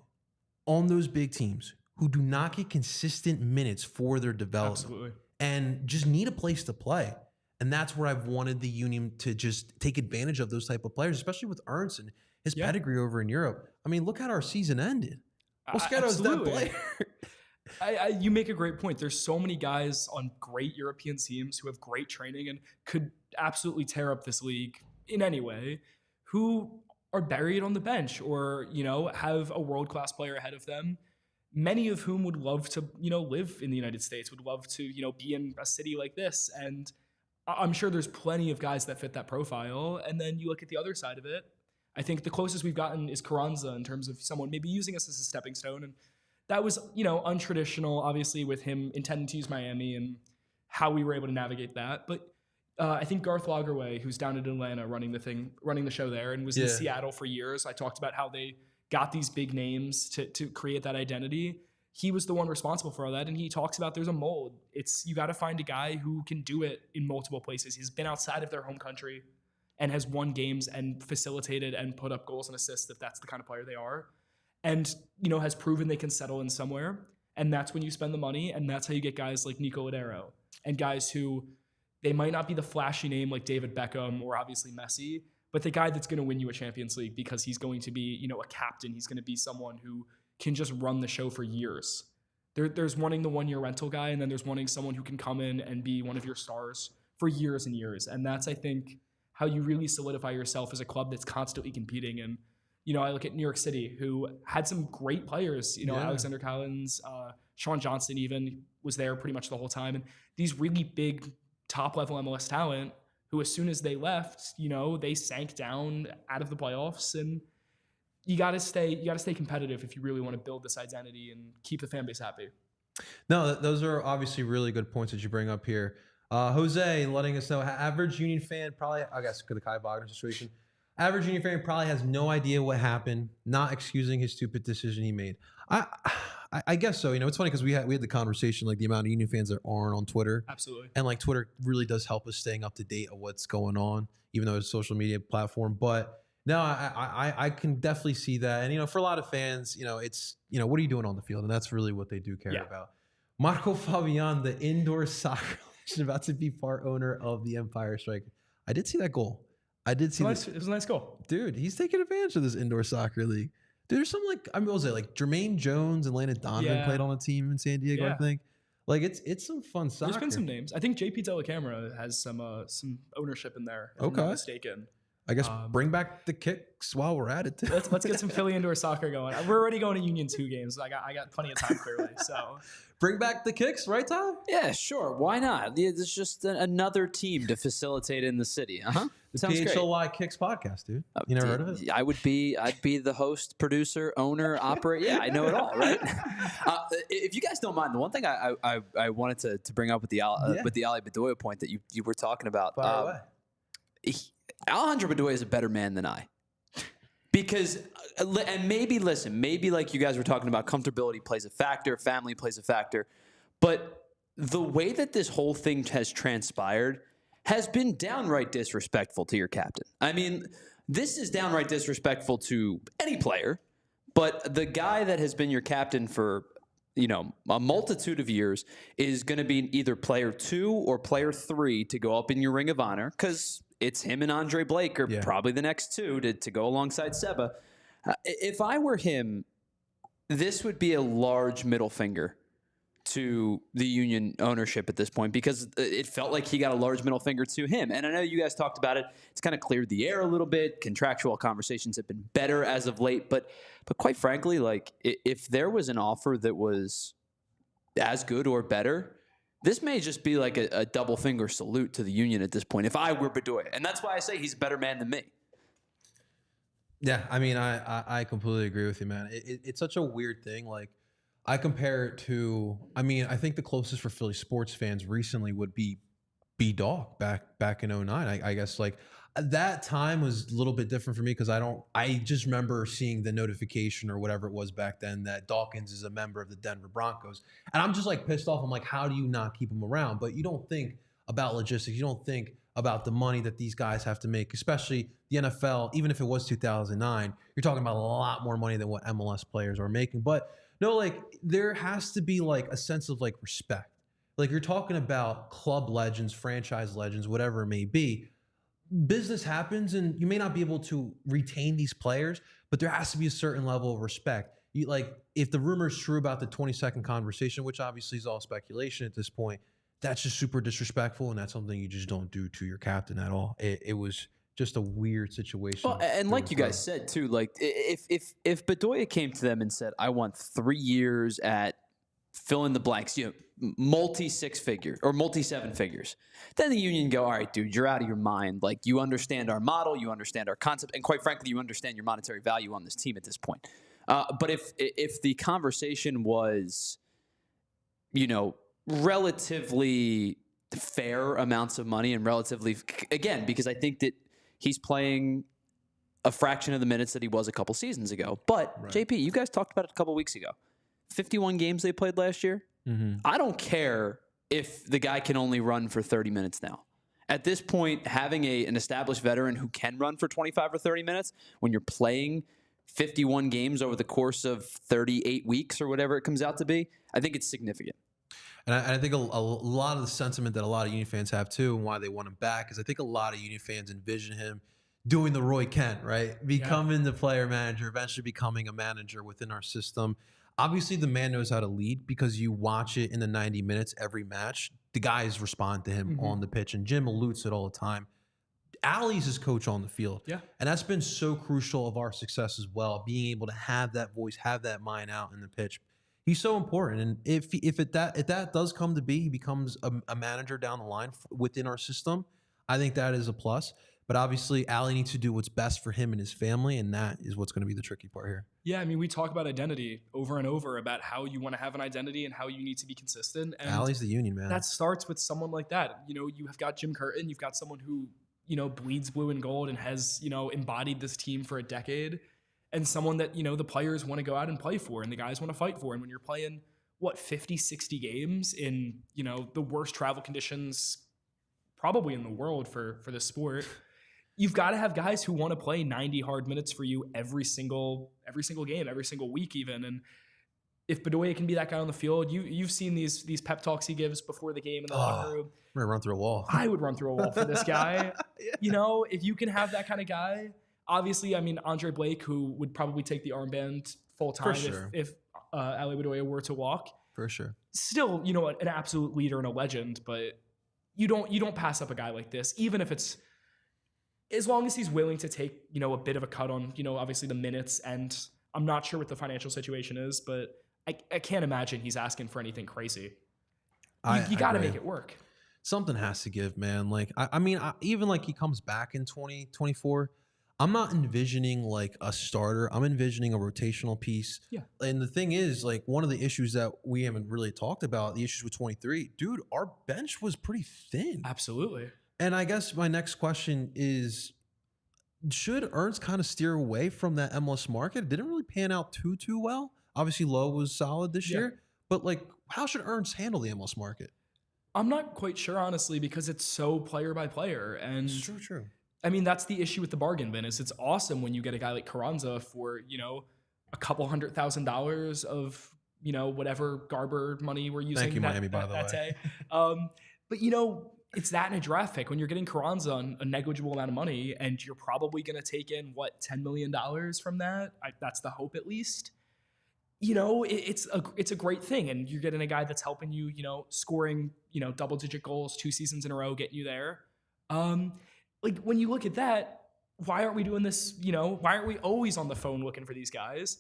on those big teams who do not get consistent minutes for their development.
Absolutely.
And just need a place to play. And that's where I've wanted the Union to just take advantage of those type of players, especially with Ernst and his pedigree over in Europe. I mean, look how our season ended. Mosqueto's that player.
You make a great point. There's so many guys on great European teams who have great training and could absolutely tear up this league in any way, who are buried on the bench or, have a world-class player ahead of them, many of whom would love to, live in the United States, would love to, be in a city like this. And I'm sure there's plenty of guys that fit that profile. And then you look at the other side of it. I think the closest we've gotten is Carranza in terms of someone maybe using us as a stepping stone. And that was, untraditional, obviously, with him intending to use Miami and how we were able to navigate that. But, I think Garth Lagerwey, who's down in Atlanta running the show there, and was in Seattle for years. I talked about how they got these big names to create that identity. He was the one responsible for all that, and he talks about there's a mold. You got to find a guy who can do it in multiple places. He's been outside of their home country and has won games and facilitated and put up goals and assists if that's the kind of player they are, and has proven they can settle in somewhere. And that's when you spend the money, and that's how you get guys like Nico Ladero and guys who they might not be the flashy name like David Beckham or obviously Messi, but the guy that's going to win you a Champions League because he's going to be a captain. He's going to be someone who can just run the show for years. There's wanting the 1-year rental guy, and then there's wanting someone who can come in and be one of your stars for years and years. And that's, I think, how you really solidify yourself as a club that's constantly competing. And, I look at New York City, who had some great players, Alexander Callens, Sean Johnston even was there pretty much the whole time. And these really big top-level MLS talent who, as soon as they left, they sank down out of the playoffs. And you got to stay competitive if you really want to build this identity and keep the fan base happy.
No, those are obviously really good points that you bring up here. Jose letting us know, average Union fan probably, I guess, the Kai Wagner situation. Average Union fan probably has no idea what happened, not excusing his stupid decision he made. I guess so. It's funny because we had the conversation, like the amount of Union fans that aren't on Twitter.
Absolutely.
And like Twitter really does help us staying up to date of what's going on, even though it's a social media platform. But no, I can definitely see that. And, for a lot of fans, it's, what are you doing on the field? And that's really what they do care about. Marco Fabian, the indoor soccer legend, about to be part owner of the Empire Strike. I did see that goal. I did see
it was a nice goal.
Dude, he's taking advantage of this indoor soccer league. Dude, there's some what was it? Like Jermaine Jones and Landon Donovan played on a team in San Diego, I think. Like it's some fun soccer.
There's been some names. I think JP Delacamera has some ownership in there, if I'm not mistaken.
I guess bring back the kicks while we're at it. Too.
Let's get some Philly indoor soccer going. We're already going to Union 2 games. I got plenty of time clearly. So
bring back the kicks, right, Tom?
Yeah, sure. Why not? It's just another team to facilitate in the city.
The PHLY Kicks podcast, dude. You never heard of it?
I'd be the host, producer, owner, operator. Yeah, I know it all, right? If you guys don't mind, the one thing I wanted to bring up with the Ali Bedoya point that you were talking about. Alejandro Bedoya is a better man than I. Because, and maybe like you guys were talking about, comfortability plays a factor, family plays a factor. But the way that this whole thing has transpired has been downright disrespectful to your captain. I mean, this is downright disrespectful to any player, but the guy that has been your captain for, a multitude of years is going to be either player 2 or player 3 to go up in your ring of honor, because it's him and Andre Blake are probably the next 2 to go alongside Seba. If I were him, this would be a large middle finger to the Union ownership at this point, because it felt like he got a large middle finger to him. And I know you guys talked about it. It's kind of cleared the air a little bit. Contractual conversations have been better as of late. But quite frankly, like if there was an offer that was as good or better, this may just be like a double finger salute to the Union at this point, if I were Bedoya. And that's why I say he's a better man than me.
Yeah, I mean, I completely agree with you, man. It's such a weird thing. Like, I compare it to, I think the closest for Philly sports fans recently would be B-Dog back in 2009. I guess like that time was a little bit different for me because I just remember seeing the notification or whatever it was back then that Dawkins is a member of the Denver Broncos. And I'm just like pissed off. I'm like, how do you not keep him around? But you don't think about logistics. You don't think about the money that these guys have to make, especially the NFL. Even if it was 2009, you're talking about a lot more money than what MLS players are making. But no, like there has to be like a sense of like respect. Like you're talking about club legends, franchise legends, whatever it may be. Business happens and you may not be able to retain these players, but there has to be a certain level of respect. You, like if the rumor is true about the 20-second conversation, which obviously is all speculation at this point, that's just super disrespectful. And that's something you just don't do to your captain at all. It was just a weird situation.
Well, and like you guys said too, like if Bedoya came to them and said, I want 3 years at fill in the blanks, multi-6 figure or multi-7 figures, then the Union go, all right, dude, you're out of your mind. Like you understand our model, you understand our concept, and quite frankly, you understand your monetary value on this team at this point. But if the conversation was, relatively fair amounts of money and relatively, again, because I think that he's playing a fraction of the minutes that he was a couple seasons ago. But JP, you guys talked about it a couple weeks ago. 51 games they played last year. I don't care if the guy can only run for 30 minutes now. At this point, having an established veteran who can run for 25 or 30 minutes when you're playing 51 games over the course of 38 weeks or whatever it comes out to be, I think it's significant.
And I think a lot of the sentiment that a lot of Union fans have too, and why they want him back, is I think a lot of Union fans envision him doing the Roy Kent, right? Becoming the player manager, eventually becoming a manager within our system. Obviously, the man knows how to lead because you watch it in the 90 minutes every match. The guys respond to him on the pitch, and Jim alludes it all the time. Allie's his coach on the field. Yeah. And that's been so crucial of our success as well, being able to have that voice, have that mind out in the pitch. He's so important. And if that does come to be, he becomes a manager down the line within our system, I think that is a plus. But obviously, Allie needs to do what's best for him and his family, and that is what's going to be the tricky part here.
Yeah, I mean, we talk about identity over and over about how you want to have an identity and how you need to be consistent. And
Allie's the Union, man.
That starts with someone like that. You know, you have got Jim Curtin. You've got someone who, you know, bleeds blue and gold and has, you know, embodied this team for a decade. And someone that, you know, the players want to go out and play for and the guys want to fight for. And when you're playing, 50, 60 games in, you know, the worst travel conditions probably in the world for this sport, you've got to have guys who want to play 90 hard minutes for you every single game, every single week even. And if Bedoya can be that guy on the field, you've seen these pep talks he gives before the game in the locker room.
I'm going to run through a wall.
I would run through a wall for this guy. You know, if you can have that kind of guy, obviously, I mean, Andre Blake, who would probably take the armband full time if Ali Bedoya were to walk.
For sure.
Still, you know, an absolute leader and a legend, but you don't pass up a guy like this, even if it's, as long as he's willing to take, you know, a bit of a cut on, you know, obviously the minutes. And I'm not sure what the financial situation is, but I can't imagine he's asking for anything crazy. You got to make it work.
Something has to give, man. Like, I mean, even like he comes back in 2024, I'm not envisioning like a starter. I'm envisioning a rotational piece. Yeah. And the thing is, like, one of the issues that we haven't really talked about, the issues with 23, dude, our bench was pretty thin.
Absolutely.
And I guess my next question is, should Ernst kind of steer away from that MLS market? It didn't really pan out too well. Obviously, Lowe was solid this year. But, like, how should Ernst handle the MLS market?
I'm not quite sure, honestly, because it's so player by player. And
it's true.
I mean, that's the issue with the bargain bin, is it's awesome when you get a guy like Carranza for, you know, a couple $100,000 of, you know, whatever Garber money we're using.
Thank you, Miami, by the way.
Day. But, you know, it's that in a draft pick when you're getting Carranza on a negligible amount of money and you're probably going to take in, $10 million from that? That's the hope, at least. You know, it's a great thing. And you're getting a guy that's helping you, you know, scoring, you know, double-digit goals 2 seasons in a row, getting you there. Like, when you look at that, why aren't we doing this? You know, why aren't we always on the phone looking for these guys?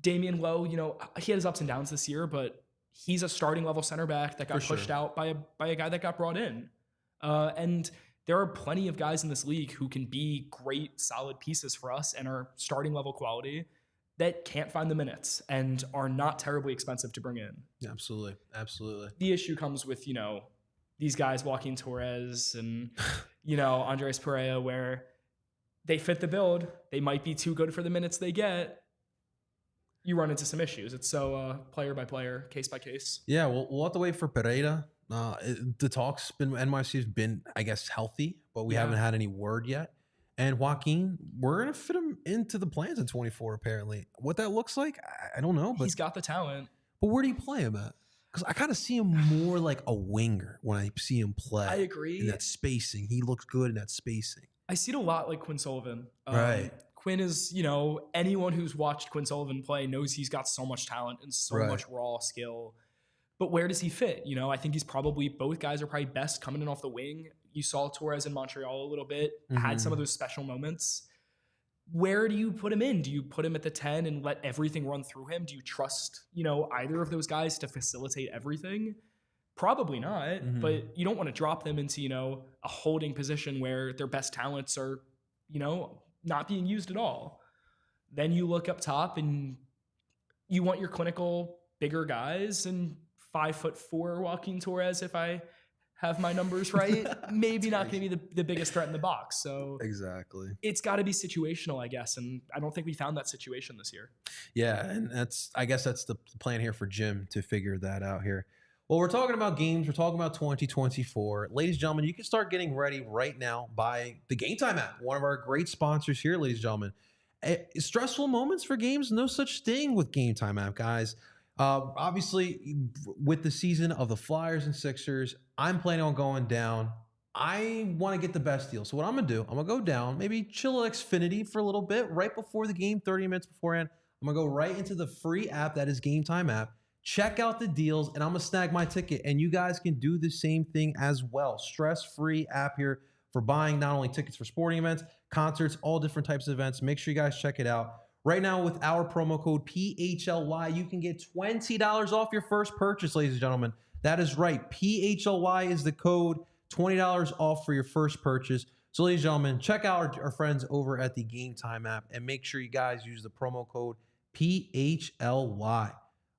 Damian Lowe, you know, he had his ups and downs this year, but he's a starting level center back that got pushed out by a guy that got brought in. And there are plenty of guys in this league who can be great, solid pieces for us and are starting level quality that can't find the minutes and are not terribly expensive to bring in.
Yeah, absolutely. Absolutely.
The issue comes with, you know, these guys, Joaquin Torres and, you know, Andres Pereira, where they fit the build. They might be too good for the minutes they get. You run into some issues. It's so player by player, case by case.
Yeah, we'll have to wait for Pereira. The talks NYC's been, I guess, healthy, but we haven't had any word yet. And Joaquin, we're going to fit him into the plans in 24, apparently. What that looks like, I don't know. But
he's got the talent.
But where do you play him at? Because I kind of see him more like a winger when I see him play.
I agree.
In that spacing. He looks good in that spacing.
I see it a lot like Quinn Sullivan.
Right.
Quinn is, you know, anyone who's watched Quinn Sullivan play knows he's got so much talent and so much raw skill. But where does he fit? You know, I think both guys are probably best coming in off the wing. You saw Torres in Montreal a little bit, had some of those special moments. Where do you put him in? Do you put him at the 10 and let everything run through him? Do you trust, you know, either of those guys to facilitate everything? Probably not, but you don't want to drop them into, you know, a holding position where their best talents are, you know, not being used at all. Then you look up top and you want your clinical bigger guys, and 5'4" Joaquin Torres, if I have my numbers right. Maybe not going to be the biggest threat in the box. So
Exactly.
it's got to be situational, I guess. And I don't think we found that situation this year.
Yeah, and I guess that's the plan here for Jim to figure that out here. Well, we're talking about games. We're talking about 2024. Ladies and gentlemen, you can start getting ready right now by the Game Time app, one of our great sponsors here, ladies and gentlemen. Stressful moments for games, no such thing with Game Time app, guys. Obviously, with the season of the Flyers and Sixers, I'm planning on going down. I want to get the best deal. So what I'm going to do, I'm going to go down, maybe chill at Xfinity for a little bit right before the game, 30 minutes beforehand. I'm going to go right into the free app that is Game Time app, check out the deals, and I'm going to snag my ticket. And you guys can do the same thing as well. Stress-free app here for buying not only tickets for sporting events, concerts, all different types of events. Make sure you guys check it out. Right now, with our promo code PHLY, you can get $20 off your first purchase, ladies and gentlemen. That is right. PHLY is the code, $20 off for your first purchase. So, ladies and gentlemen, check out our friends over at the Game Time app and make sure you guys use the promo code PHLY.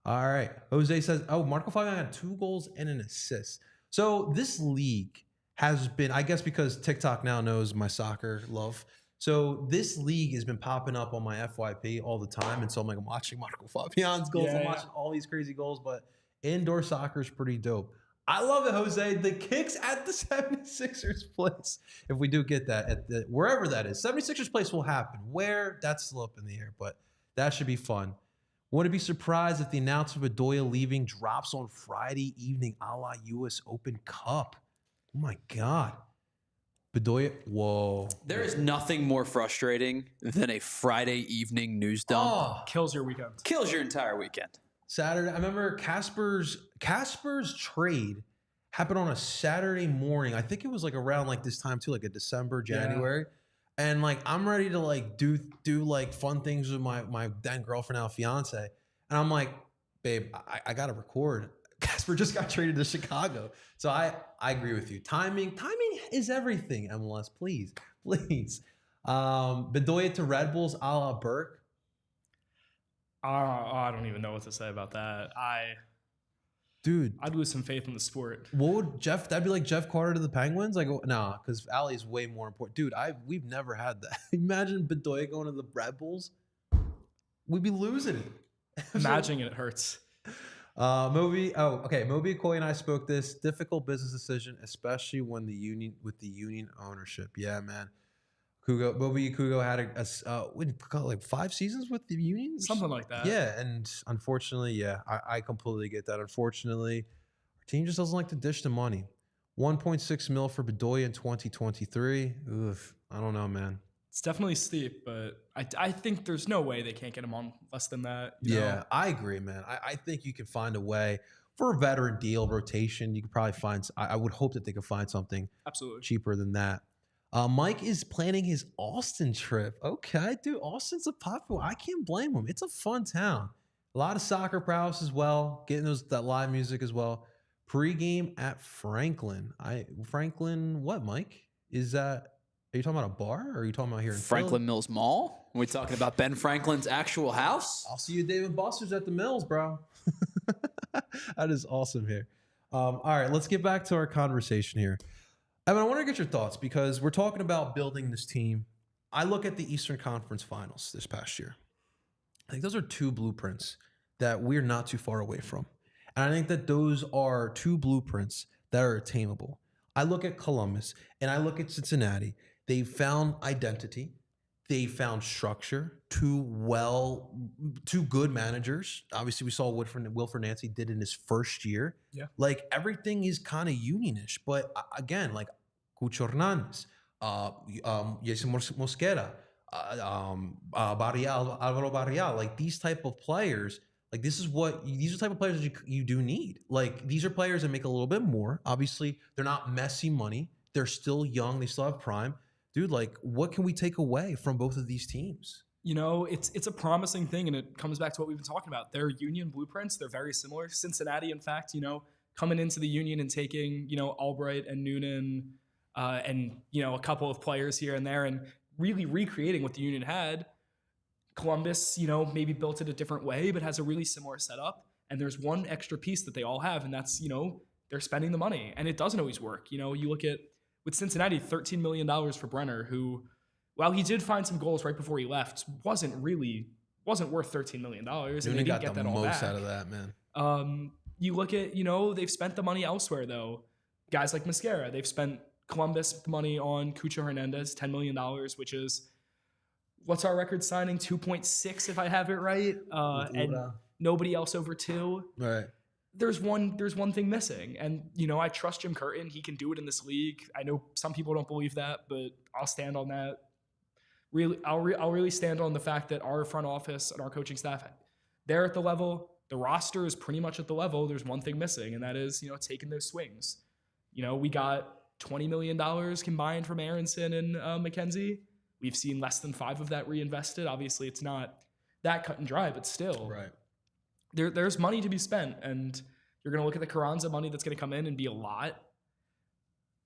All right. Jose says, Marco Fabian had 2 goals and an assist. So, this league has been, I guess because TikTok now knows my soccer love, so this league has been popping up on my FYP all the time. And so I'm watching Marco Fabian's goals. I'm watching all these crazy goals, but indoor soccer is pretty dope. I love it, Jose. The kicks at the 76ers place. If we do get that at the wherever that is, 76ers place will happen. Where, that's still up in the air, but that should be fun. Wouldn't be surprised if the announcement of Bedoya leaving drops on Friday evening, a la US Open Cup. Oh my God. Bedoya, whoa.
There is nothing more frustrating than a Friday evening news dump.
Oh,
Kills your weekend.
Kills your entire weekend.
Saturday. I remember Casper's trade happened on a Saturday morning. I think it was around this time too, a December, January. Yeah. And I'm ready to do fun things with my then girlfriend, now fiance. And I'm like, babe, I gotta record. Casper just got traded to Chicago. So I agree with you. Timing is everything, MLS. Please. Bedoya to Red Bulls a la Burke.
I don't even know what to say about that. I'd lose some faith in the sport.
What would that'd be like Jeff Carter to the Penguins? Nah, because Ali is way more important. Dude, we've never had that. Imagine Bedoya going to the Red Bulls. We'd be losing it.
Imagining it hurts.
Moby, Cohen and I spoke this. Difficult business decision, especially when the union ownership. Yeah, man. Kugo had 5 seasons with the union?
Something like that.
Yeah, and unfortunately, I completely get that. Unfortunately, our team just doesn't like to dish the money. 1.6 mil for Bedoya in 2023. Oof, I don't know, man.
It's definitely steep, but I think there's no way they can't get him on less than that.
You know? I agree, man. I think you can find a way for a veteran deal rotation. You could probably find. I would hope that they could find something
absolutely
cheaper than that. Mike is planning his Austin trip. Okay, dude, Austin's a popular. I can't blame him. It's a fun town. A lot of soccer prowess as well. Getting that live music as well. Pre-game at Franklin. Franklin, what, Mike? Is that? Are you talking about a bar, or are you talking about here in
Franklin
Philly?
Mills Mall? Are we talking about Ben Franklin's actual house?
I'll see you at David Buster's at the Mills, bro. That is awesome here. All right, let's get back to our conversation here. Evan, I want to get your thoughts because we're talking about building this team. I look at the Eastern Conference Finals this past year. I think those are 2 blueprints that we're not too far away from. And I think that those are 2 blueprints that are attainable. I look at Columbus and I look at Cincinnati. They found identity. They found structure. 2 good managers. Obviously, we saw what Wilfred Nancy did in his first year.
Yeah.
Everything is kind of unionish. But again, Cucho Hernandez, Jason Mosquera, Alvaro Barrial, these type of players. These are the type of players that you do need. These are players that make a little bit more. Obviously, they're not messy money. They're still young. They still have prime. Dude, what can we take away from both of these teams?
It's a promising thing, and it comes back to what we've been talking about. Their union blueprints, they're very similar. Cincinnati, in fact, coming into the union and taking, Albright and Noonan and, a couple of players here and there and really recreating what the union had. Columbus, maybe built it a different way, but has a really similar setup. And there's one extra piece that they all have, and that's, they're spending the money, and it doesn't always work. You know, you look at with Cincinnati, $13 million for Brenner, who, while he did find some goals right before he left, wasn't worth $13 million. And they didn't get that all back.
Most out of that, man.
You look at, you know, they've spent the money elsewhere though. Guys like Mosquera, they've spent Columbus money on Cucho Hernandez, $10 million, which is, what's our record signing? 2.6 if I have it right. And nobody else over 2.
Right.
There's one thing missing. And, you know, I trust Jim Curtin. He can do it in this league. I know some people don't believe that, but I'll stand on that. Really, I'll really stand on the fact that our front office and our coaching staff, they're at the level. The roster is pretty much at the level. There's one thing missing, and that is, you know, taking those swings. You know, we got $20 million combined from Aronson and McKenzie. We've seen less than 5 of that reinvested. Obviously, it's not that cut and dry, but still,
right.
There's money to be spent, and you're going to look at the Carranza money that's going to come in and be a lot.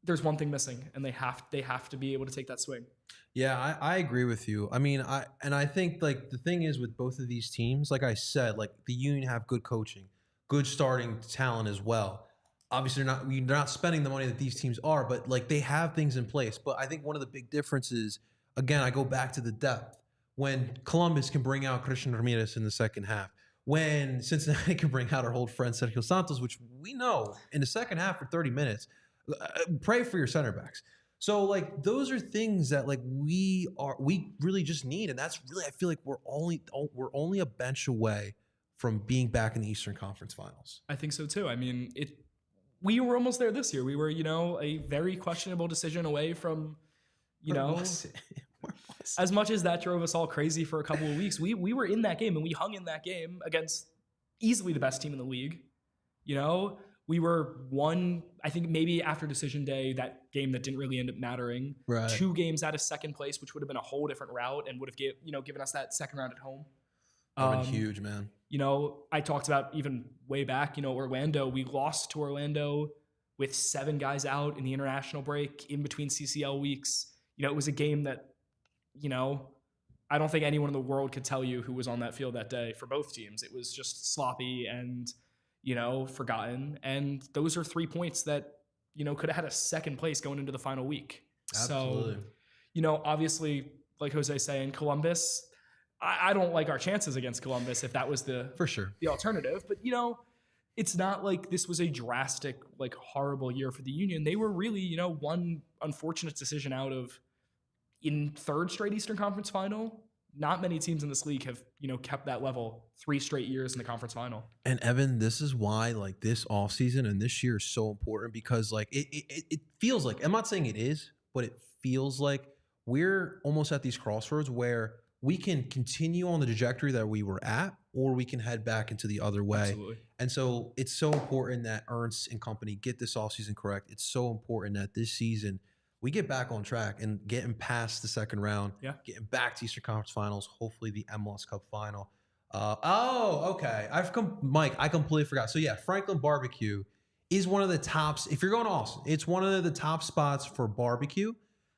There's one thing missing, and they have to be able to take that swing.
Yeah, I agree with you. I mean, I think like the thing is with both of these teams, like I said, like the Union have good coaching, good starting talent as well. Obviously, they're not spending the money that these teams are, but like they have things in place. But I think one of the big differences, again, I go back to the depth. When Columbus can bring out Christian Ramirez in the second half, when Cincinnati can bring out our old friend Sergio Santos, which we know in the second half for 30 minutes, pray for your center backs. So like those are things that like we really just need, and that's really, I feel like we're only a bench away from being back in the Eastern Conference Finals.
I think so too. I mean, we were almost there this year. We were, you know, a very questionable decision away from, you know, as much as that drove us all crazy for a couple of weeks, we were in that game, and we hung in that game against easily the best team in the league. You know, we were one, I think maybe after decision day, that game that didn't really end up mattering.
Right.
2 games out of second place, which would have been a whole different route and would have given us that second round at home.
That would have been huge, man.
You know, I talked about even way back, you know, Orlando. We lost to Orlando with 7 guys out in the international break in between CCL weeks. You know, it was a game that, you know, I don't think anyone in the world could tell you who was on that field that day for both teams. It was just sloppy and, you know, forgotten. And those are 3 points that, you know, could have had a second place going into the final week.
Absolutely.
So, you know, obviously, like Jose's saying, Columbus, I don't like our chances against Columbus if that was
for sure
the alternative. But, you know, it's not like this was a drastic, like horrible year for the Union. They were really, you know, one unfortunate decision out of in 3rd straight Eastern Conference Final. Not many teams in this league have, you know, kept that level 3 straight years in the conference final.
And Evan, this is why like this offseason and this year is so important, because like it feels like, I'm not saying it is, but it feels like we're almost at these crossroads where we can continue on the trajectory that we were at, or we can head back into the other way.
Absolutely.
And so it's so important that Ernst and company get this offseason correct. It's so important that this season we get back on track and getting past the second round, getting back to Eastern Conference Finals, hopefully the MLS Cup final. Okay. Mike, I completely forgot. So yeah, Franklin Barbecue is one of the tops. If you're going to Austin, it's one of the top spots for barbecue.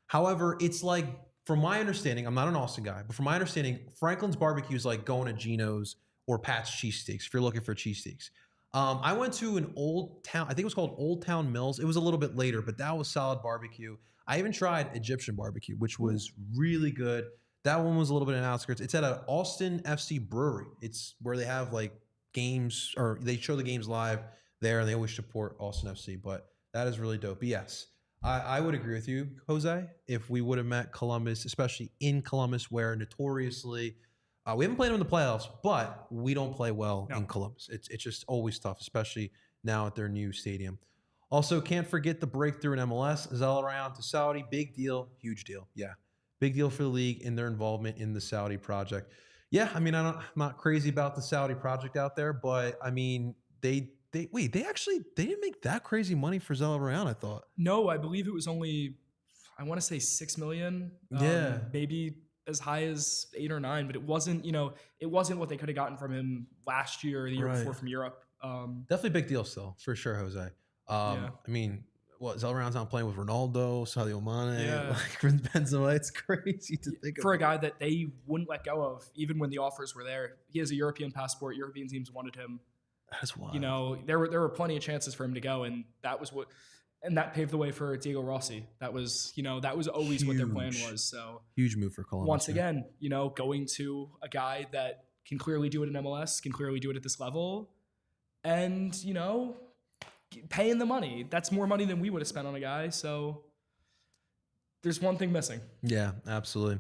However, it's like, from my understanding, I'm not an Austin guy, but from my understanding, Franklin's Barbecue is like going to Geno's or Pat's Cheesesteaks if you're looking for cheesesteaks. I went to an Old Town, I think it was called Old Town Mills. It was a little bit later, but that was solid barbecue. I even tried Egyptian barbecue, which was really good. That one was a little bit in the outskirts. It's at an Austin FC brewery. It's where they have like games, or they show the games live there, and they always support Austin FC. But that is really dope. But yes, I would agree with you, Jose. If we would have met Columbus, especially in Columbus, where notoriously we haven't played them in the playoffs, but we don't play well in Columbus. It's just always tough, especially now at their new stadium. Also, can't forget the breakthrough in MLS. Zelarayan to Saudi, big deal, huge deal. Yeah, big deal for the league in their involvement in the Saudi project. Yeah, I mean, I'm not crazy about the Saudi project out there, but I mean, they didn't make that crazy money for Zelarayan, I thought.
No, I believe it was only, I want to say $6 million. Maybe as high as 8 or 9, but it wasn't, you know, it wasn't what they could have gotten from him last year or the year before from Europe.
Definitely big deal still, for sure, Jose. I mean, Zelarayan's not playing with Ronaldo, Sadio Mane, like Benzema. It's crazy to think
for a guy that they wouldn't let go of, even when the offers were there. He has a European passport. European teams wanted him.
That's wild.
You know, there were plenty of chances for him to go, and that paved the way for Diego Rossi. That was always what their plan was. So
huge move for Columbus.
Once again, you know, going to a guy that can clearly do it in MLS, can clearly do it at this level, and, you know, paying the money. That's more money than we would have spent on a guy. So there's one thing missing.
Yeah, absolutely.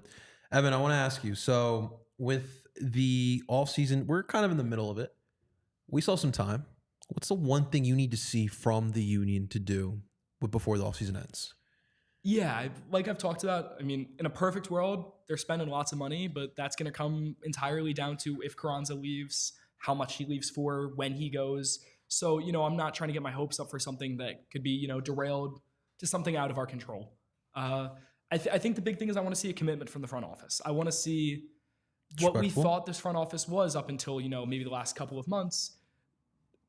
Evan, I want to ask you, so with the offseason, we're kind of in the middle of it. We still have some time. What's the one thing you need to see from the Union to do before the offseason ends?
Yeah, like I've talked about, I mean, in a perfect world, they're spending lots of money, but that's going to come entirely down to if Carranza leaves, how much he leaves for, when he goes. So, you know, I'm not trying to get my hopes up for something that could be, you know, derailed to something out of our control. I think the big thing is I want to see a commitment from the front office. I want to see what we thought this front office was up until, you know, maybe the last couple of months,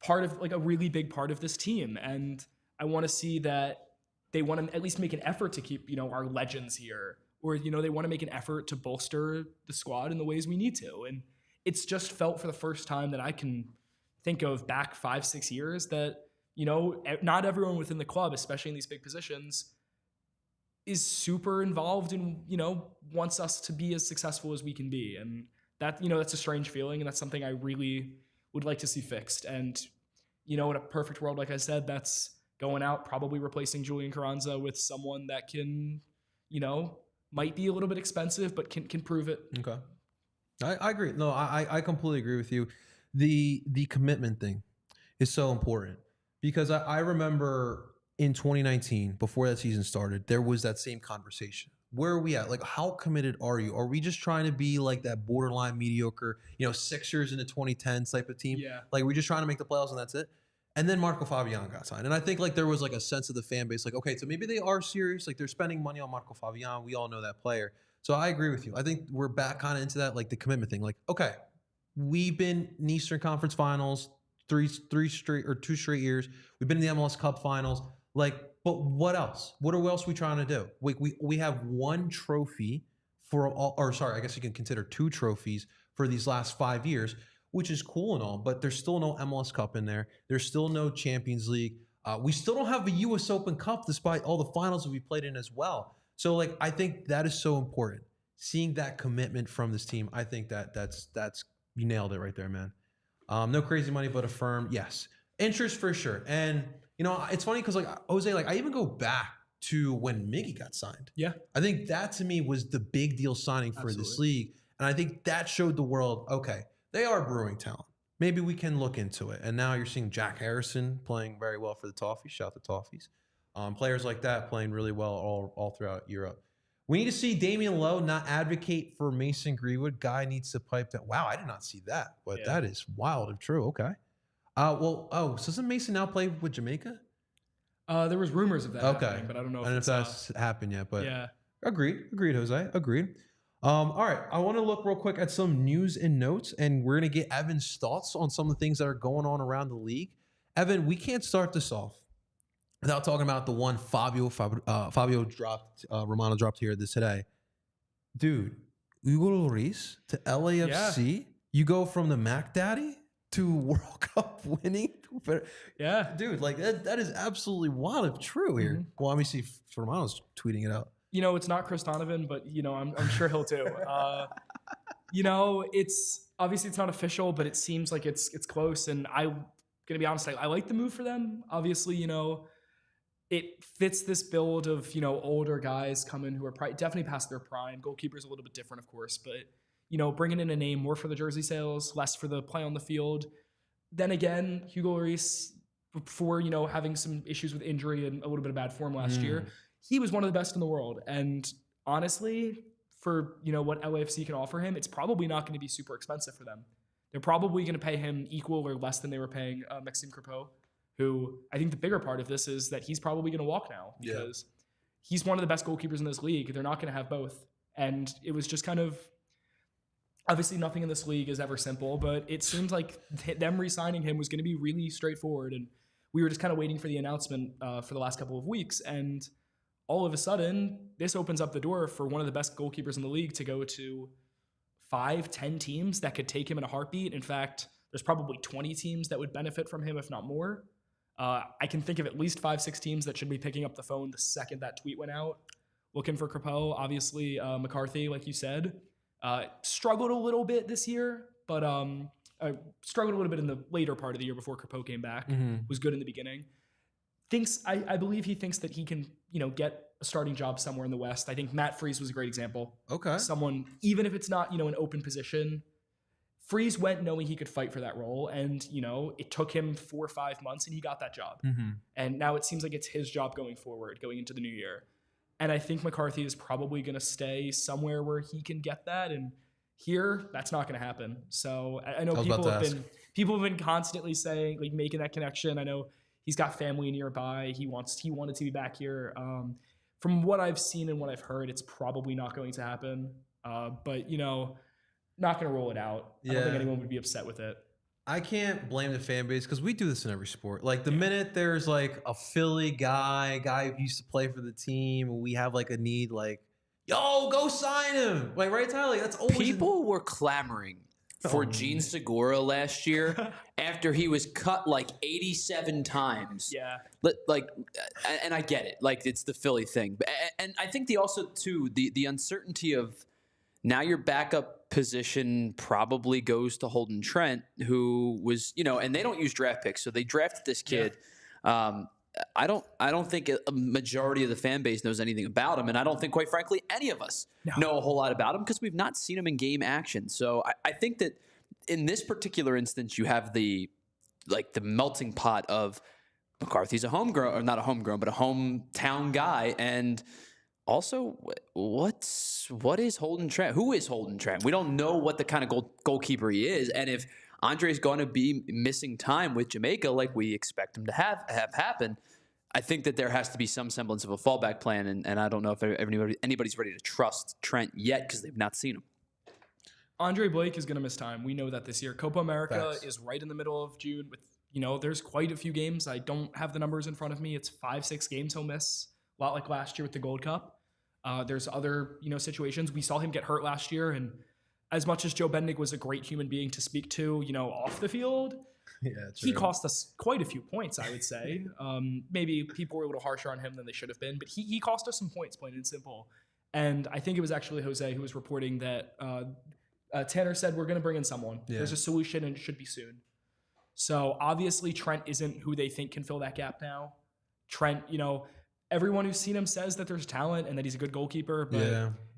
part of like a really big part of this team. And I want to see that they want to at least make an effort to keep, you know, our legends here, or, you know, they want to make an effort to bolster the squad in the ways we need to. And it's just felt for the first time that I can think of back 5-6 years that, you know, not everyone within the club, especially in these big positions, is super involved and, you know, wants us to be as successful as we can be. And that, you know, that's a strange feeling. And that's something I really would like to see fixed. And, you know, in a perfect world, like I said, that's going out, probably replacing Julian Carranza with someone that can, you know, might be a little bit expensive, but can prove it.
Okay. I agree. No, I completely agree with you. The commitment thing is so important because I remember in 2019, before that season started, there was that same conversation. Where are we at? Like, how committed are you? Are we just trying to be like that borderline mediocre, you know, Sixers in the 2010s type of team?
Yeah.
Like, we're just trying to make the playoffs and that's it? And then Marco Fabian got signed. And I think like there was like a sense of the fan base, like, okay, so maybe they are serious. Like they're spending money on Marco Fabian. We all know that player. So I agree with you. I think we're back kind of into that, like the commitment thing. Like, okay, we've been in Eastern Conference Finals 2 straight years. We've been in the MLS Cup Finals. Like, but what else? What else are we trying to do? We have one trophy for all, or sorry, I guess you can consider 2 trophies for these last 5 years, which is cool and all, but there's still no MLS Cup in there. There's still no Champions League. We still don't have a US Open Cup despite all the finals that we played in as well. So like, I think that is so important. Seeing that commitment from this team, I think that's you nailed it right there, man. No crazy money, but a firm, yes. Interest for sure. And you know, it's funny because like Jose, like I even go back to when Miggy got signed.
Yeah.
I think that to me was the big deal signing for this league. And I think that showed the world, okay, they are brewing talent. Maybe we can look into it. And now you're seeing Jack Harrison playing very well for the Toffees. Shout out the Toffees. Players like that playing really well all throughout Europe. We need to see Damian Lowe not advocate for Mason Greenwood. Guy needs to pipe that. Wow, I did not see that. But that is wild if true. Okay. So doesn't Mason now play with Jamaica?
There was rumors of that happening, but I don't know
if that's happened yet. But
yeah.
Agreed, Jose. Agreed. All right, I want to look real quick at some news and notes, and we're going to get Evan's thoughts on some of the things that are going on around the league. Evan, we can't start this off without talking about the one Fabio dropped, Romano dropped here today. Dude, Hugo Lloris to LAFC. Yeah. You go from the Mac Daddy to World Cup winning.
Yeah.
Dude, like that is absolutely wild if true here. Mm-hmm. Well, let me see if Romano's tweeting it out.
You know, it's not Chris Donovan, but, you know, I'm sure he'll too. You know, it's obviously it's not official, but it seems like it's close. And I'm going to be honest, I like the move for them. Obviously, you know, it fits this build of, you know, older guys coming who are definitely past their prime. Goalkeeper's a little bit different, of course, but, you know, bringing in a name more for the jersey sales, less for the play on the field. Then again, Hugo Lloris, before, you know, having some issues with injury and a little bit of bad form last year, he was one of the best in the world. And honestly, for, you know, what LAFC can offer him, it's probably not going to be super expensive for them. They're probably going to pay him equal or less than they were paying Maxime Crepeau, who I think the bigger part of this is that he's probably going to walk now because he's one of the best goalkeepers in this league. They're not going to have both. And it was just kind of, obviously nothing in this league is ever simple, but it seemed like them re-signing him was going to be really straightforward. And we were just kind of waiting for the announcement for the last couple of weeks. And all of a sudden, this opens up the door for one of the best goalkeepers in the league to go to 5-10 teams that could take him in a heartbeat. In fact, there's probably 20 teams that would benefit from him, if not more. I can think of at least 5-6 teams that should be picking up the phone the second that tweet went out, looking for Crepeau. Obviously, McCarthy, like you said, struggled a little bit this year, but struggled a little bit in the later part of the year before Crepeau came back. Was good in the beginning. I believe he thinks that he can, get a starting job somewhere in the West. I think Matt Freese was a great example.
Okay.
Someone, even if it's not, an open position, Freese went knowing he could fight for that role. And, it took him 4 or 5 months and he got that job. And now it seems like it's his job going forward, going into the new year. And I think McCarthy is probably going to stay somewhere where he can get that. And here, that's not going to happen. So I know people have been constantly saying, like, making that connection. I know he's got family nearby. He wanted to be back here. From what I've seen and what I've heard, it's probably not going to happen. But not going to roll it out. I don't think anyone would be upset with it.
I can't blame the fan base because we do this in every sport. Like the minute there's like a Philly guy who used to play for the team, and we have like a need, like, yo, go sign him. Like, right, Tyler? Like, that's always
people were clamoring for Gene Segura last year after he was cut like 87 times.
Yeah.
And I get it. Like, it's the Philly thing. And I think the uncertainty of now your backup position probably goes to Holden Trent, who was, and they don't use draft picks. So they drafted this kid. Yeah. I don't think a majority of the fan base knows anything about him. And I don't think, quite frankly, any of us know a whole lot about him because we've not seen him in game action. So I think that in this particular instance, you have the melting pot of McCarthy's a homegrown, or not a homegrown, but a hometown guy. And also, what is Holden Trent? Who is Holden Trent? We don't know what the kind of goalkeeper he is. And if Andre's going to be missing time with Jamaica like we expect him to have happen, I think that there has to be some semblance of a fallback plan. And I don't know if anybody's ready to trust Trent yet because they've not seen him.
Andre Blake is going to miss time. We know that this year. Copa America is right in the middle of June with, there's quite a few games. I don't have the numbers in front of me. It's 5-6 games he'll miss. A lot like last year with the Gold Cup. There's other, situations. We saw him get hurt last year, and as much as Joe Bendig was a great human being to speak to, off the field, he cost us quite a few points, I would say. Maybe people were a little harsher on him than they should have been, but he cost us some points, plain and simple. And I think it was actually Jose who was reporting that Tanner said, we're going to bring in someone. Yeah. There's a solution, and it should be soon. So obviously Trent isn't who they think can fill that gap now. Trent, everyone who's seen him says that there's talent and that he's a good goalkeeper, but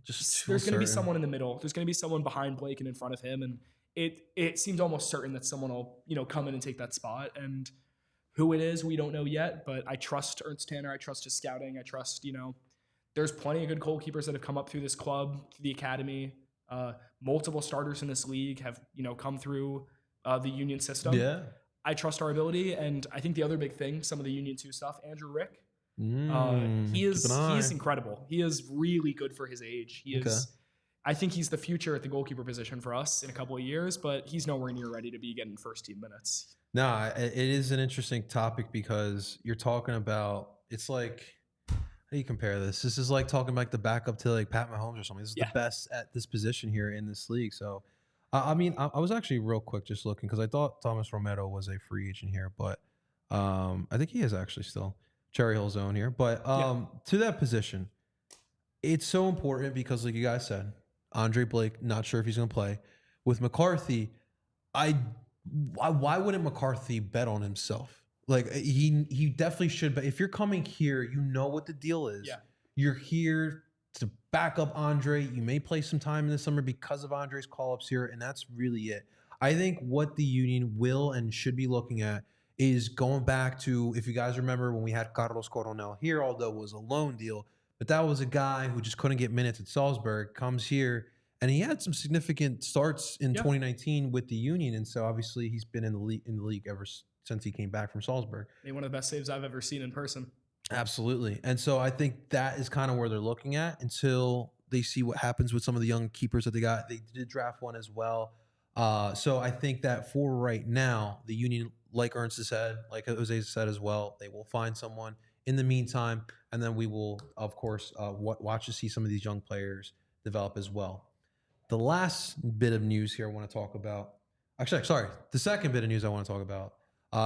there's going to be someone in the middle. There's going to be someone behind Blake and in front of him, and it seems almost certain that someone will, come in and take that spot. And who it is, we don't know yet, but I trust Ernst Tanner. I trust his scouting. I trust, there's plenty of good goalkeepers that have come up through this club, through the academy. Multiple starters in this league have, come through the Union system. Yeah. I trust our ability, and I think the other big thing, some of the Union 2 stuff, Andrew Rick, he's incredible. He is really good for his age. He is. I think he's the future at the goalkeeper position for us in a couple of years, but he's nowhere near ready to be getting first team minutes.
No, it is an interesting topic because you're talking about, it's like, how do you compare this? This is like talking like the backup to like Pat Mahomes or something. This is the best at this position here in this league. So, I was actually real quick just looking because I thought Thomas Romero was a free agent here, but I think he is actually still Cherry Hill zone here. But to that position, it's so important because, like you guys said, Andre Blake, not sure if he's going to play. With McCarthy, why wouldn't McCarthy bet on himself? Like he definitely should. But if you're coming here, you know what the deal is. Yeah. You're here to back up Andre. You may play some time in the summer because of Andre's call-ups here, and that's really it. I think what the Union will and should be looking at is going back to, if you guys remember when we had Carlos Coronel here, although it was a loan deal, but that was a guy who just couldn't get minutes at Salzburg, comes here, and he had some significant starts in 2019 with the Union, and so obviously he's been in the league ever since he came back from Salzburg.
Made one of the best saves I've ever seen in person.
Absolutely. And so I think that is kind of where they're looking at until they see what happens with some of the young keepers that they got. They did draft one as well. So I think that for right now, the Union, like Ernst has said, like Jose said as well, they will find someone in the meantime, and then we will, of course, watch to see some of these young players develop as well. The last bit of news here I want to talk about, Actually, sorry. The second bit of news I want to talk about,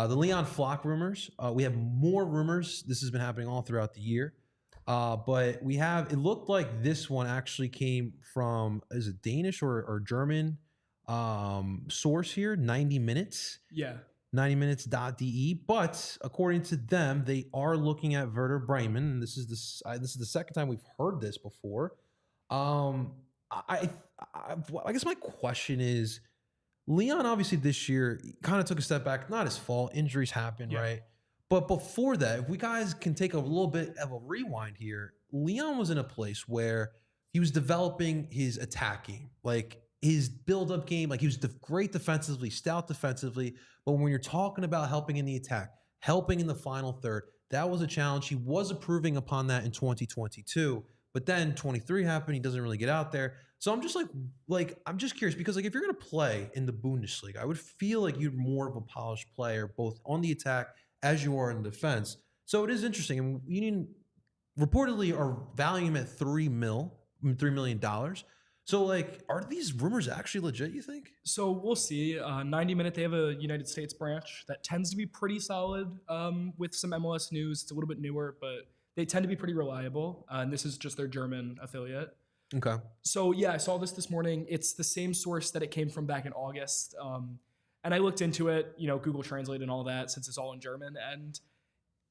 the Leon Flock rumors. We have more rumors. This has been happening all throughout the year. But it looked like this one actually came from, is it Danish or German source here, 90 minutes.
Yeah.
90minutes.de. But according to them, they are looking at Werder Bremen. And this is the second time we've heard this before. I guess my question is, Leon obviously this year kind of took a step back. Not his fault. Injuries happen, right? But before that, if we guys can take a little bit of a rewind here, Leon was in a place where he was developing his attack game, like his build-up game. Like he was great defensively, stout defensively. But when you're talking about helping in the attack, helping in the final third, that was a challenge. He was improving upon that in 2022. But then 23 happened. He doesn't really get out there. So I'm just I'm just curious because if you're going to play in the Bundesliga, I would feel like you're more of a polished player, both on the attack as you are in defense. So it is interesting. And Union reportedly are valuing him at $3 million. So are these rumors actually legit, you think?
So we'll see. 90 Minute, they have a United States branch that tends to be pretty solid with some MLS news. It's a little bit newer, but they tend to be pretty reliable. And this is just their German affiliate.
Okay.
So yeah, I saw this morning. It's the same source that it came from back in August. And I looked into it, Google Translate and all that, since it's all in German. And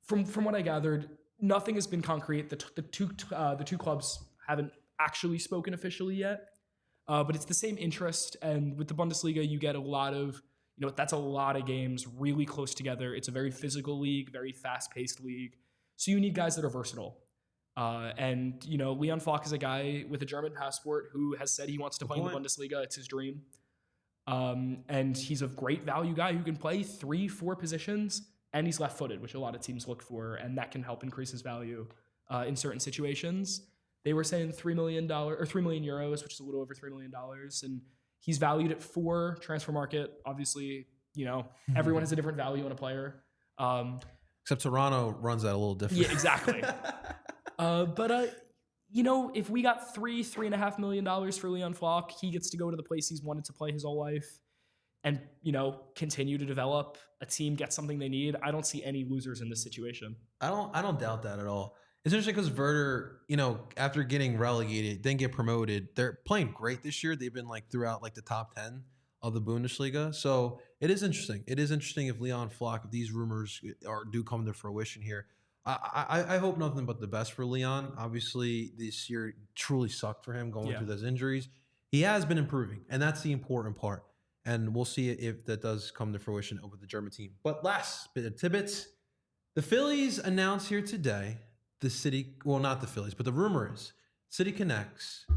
from what I gathered, nothing has been concrete. The two clubs haven't actually spoken officially yet, but it's the same interest. And with the Bundesliga, you get a lot of, that's a lot of games really close together. It's a very physical league, very fast-paced league. So you need guys that are versatile. And Leon Flock is a guy with a German passport who has said he wants to play in the Bundesliga. It's his dream. And he's a great value guy who can play 3-4 positions, and he's left-footed, which a lot of teams look for, and that can help increase his value in certain situations. They were saying $3 million or 3 million euros, which is a little over $3 million, and he's valued at 4 transfer market. Obviously, everyone has a different value on a player.
Except Toronto runs that a little different.
Yeah, exactly. But if we got $3.5 million for Leon Flock, he gets to go to the place he's wanted to play his whole life and, continue to develop a team, get something they need. I don't see any losers in this situation. I
don't doubt that at all. It's interesting because Werder, after getting relegated, then get promoted, they're playing great this year. They've been throughout the top 10 of the Bundesliga. So it is interesting. It is interesting if Leon Flock, if these rumors do come to fruition here. I hope nothing but the best for Leon. Obviously, this year truly sucked for him going through those injuries. He has been improving, and that's the important part. And we'll see if that does come to fruition over the German team. But last bit of tidbits. The Phillies announced here today not the Phillies, but the rumor is City Connects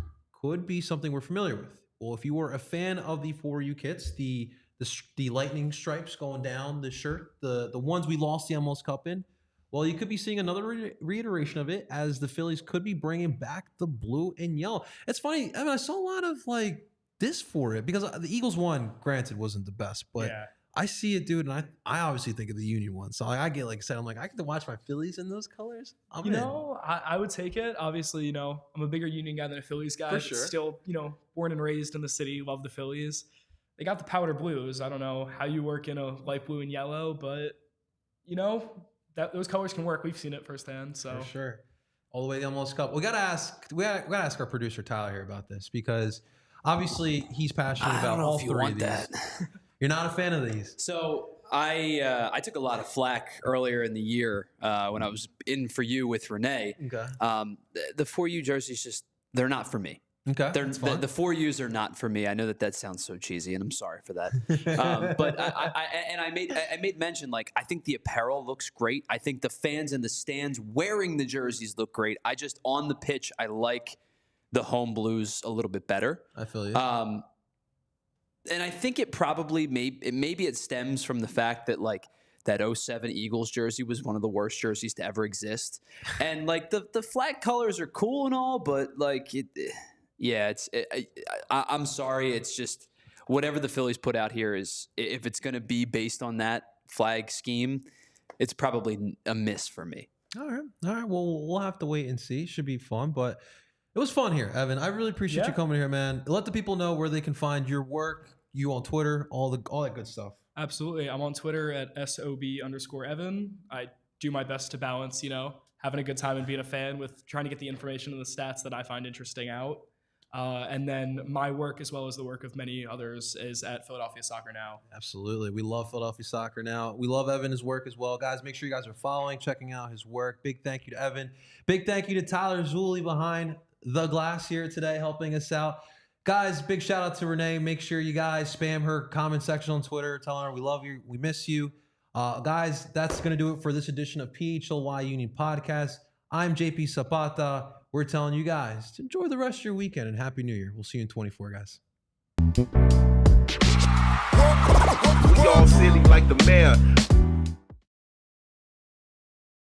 could be something we're familiar with. Well, if you were a fan of the 4U kits, the lightning stripes going down the shirt, the ones we lost the MLS Cup in, well, you could be seeing another reiteration of it as the Phillies could be bringing back the blue and yellow. It's funny. I saw a lot of this for it because the Eagles one, granted, wasn't the best, but I see it, dude, and I obviously think of the Union one. So I get excited. I'm I get to watch my Phillies in those colors.
I would take it. Obviously, I'm a bigger Union guy than a Phillies guy. For sure. Still, born and raised in the city, love the Phillies. They got the powder blues. I don't know how you work in a light blue and yellow, but those colors can work. We've seen it firsthand. So
for sure, all the way to the MLS Cup. We gotta ask our producer Tyler here about this because obviously he's passionate about all three of these. You're not a fan of these.
So I took a lot of flack earlier in the year when I was in for you with Renee. Okay. The 4U jerseys they're not for me.
Okay.
The 4Us are not for me. I know that sounds so cheesy, and I'm sorry for that. But I made mention I think the apparel looks great. I think the fans in the stands wearing the jerseys look great. On the pitch, I like the home blues a little bit better.
I feel you.
And I think it probably maybe it stems from the fact that that 07 Eagles jersey was one of the worst jerseys to ever exist. And the flag colors are cool and all, but I'm sorry. It's just whatever the Phillies put out here is, if it's going to be based on that flag scheme, it's probably a miss for me.
All right. Well, we'll have to wait and see. Should be fun, but it was fun here, Evan. I really appreciate you coming here, man. Let the people know where they can find your work, you on Twitter, all that good stuff.
Absolutely. I'm on Twitter at @SOB_Evan. I do my best to balance, having a good time and being a fan with trying to get the information and the stats that I find interesting out. And then my work, as well as the work of many others, is at Philadelphia Soccer Now.
Absolutely. We love Philadelphia Soccer Now. We love Evan's work as well. Guys, make sure you guys are following, checking out his work. Big thank you to Evan. Big thank you to Tyler Zulli behind the glass here today, helping us out. Guys, big shout out to Renee. Make sure you guys spam her comment section on Twitter, telling her we love you, we miss you. Guys, that's going to do it for this edition of PHLY Union Podcast. I'm JP Zapata. We're telling you guys to enjoy the rest of your weekend and Happy New Year. We'll see you in 24, guys.
We all silly like the mayor.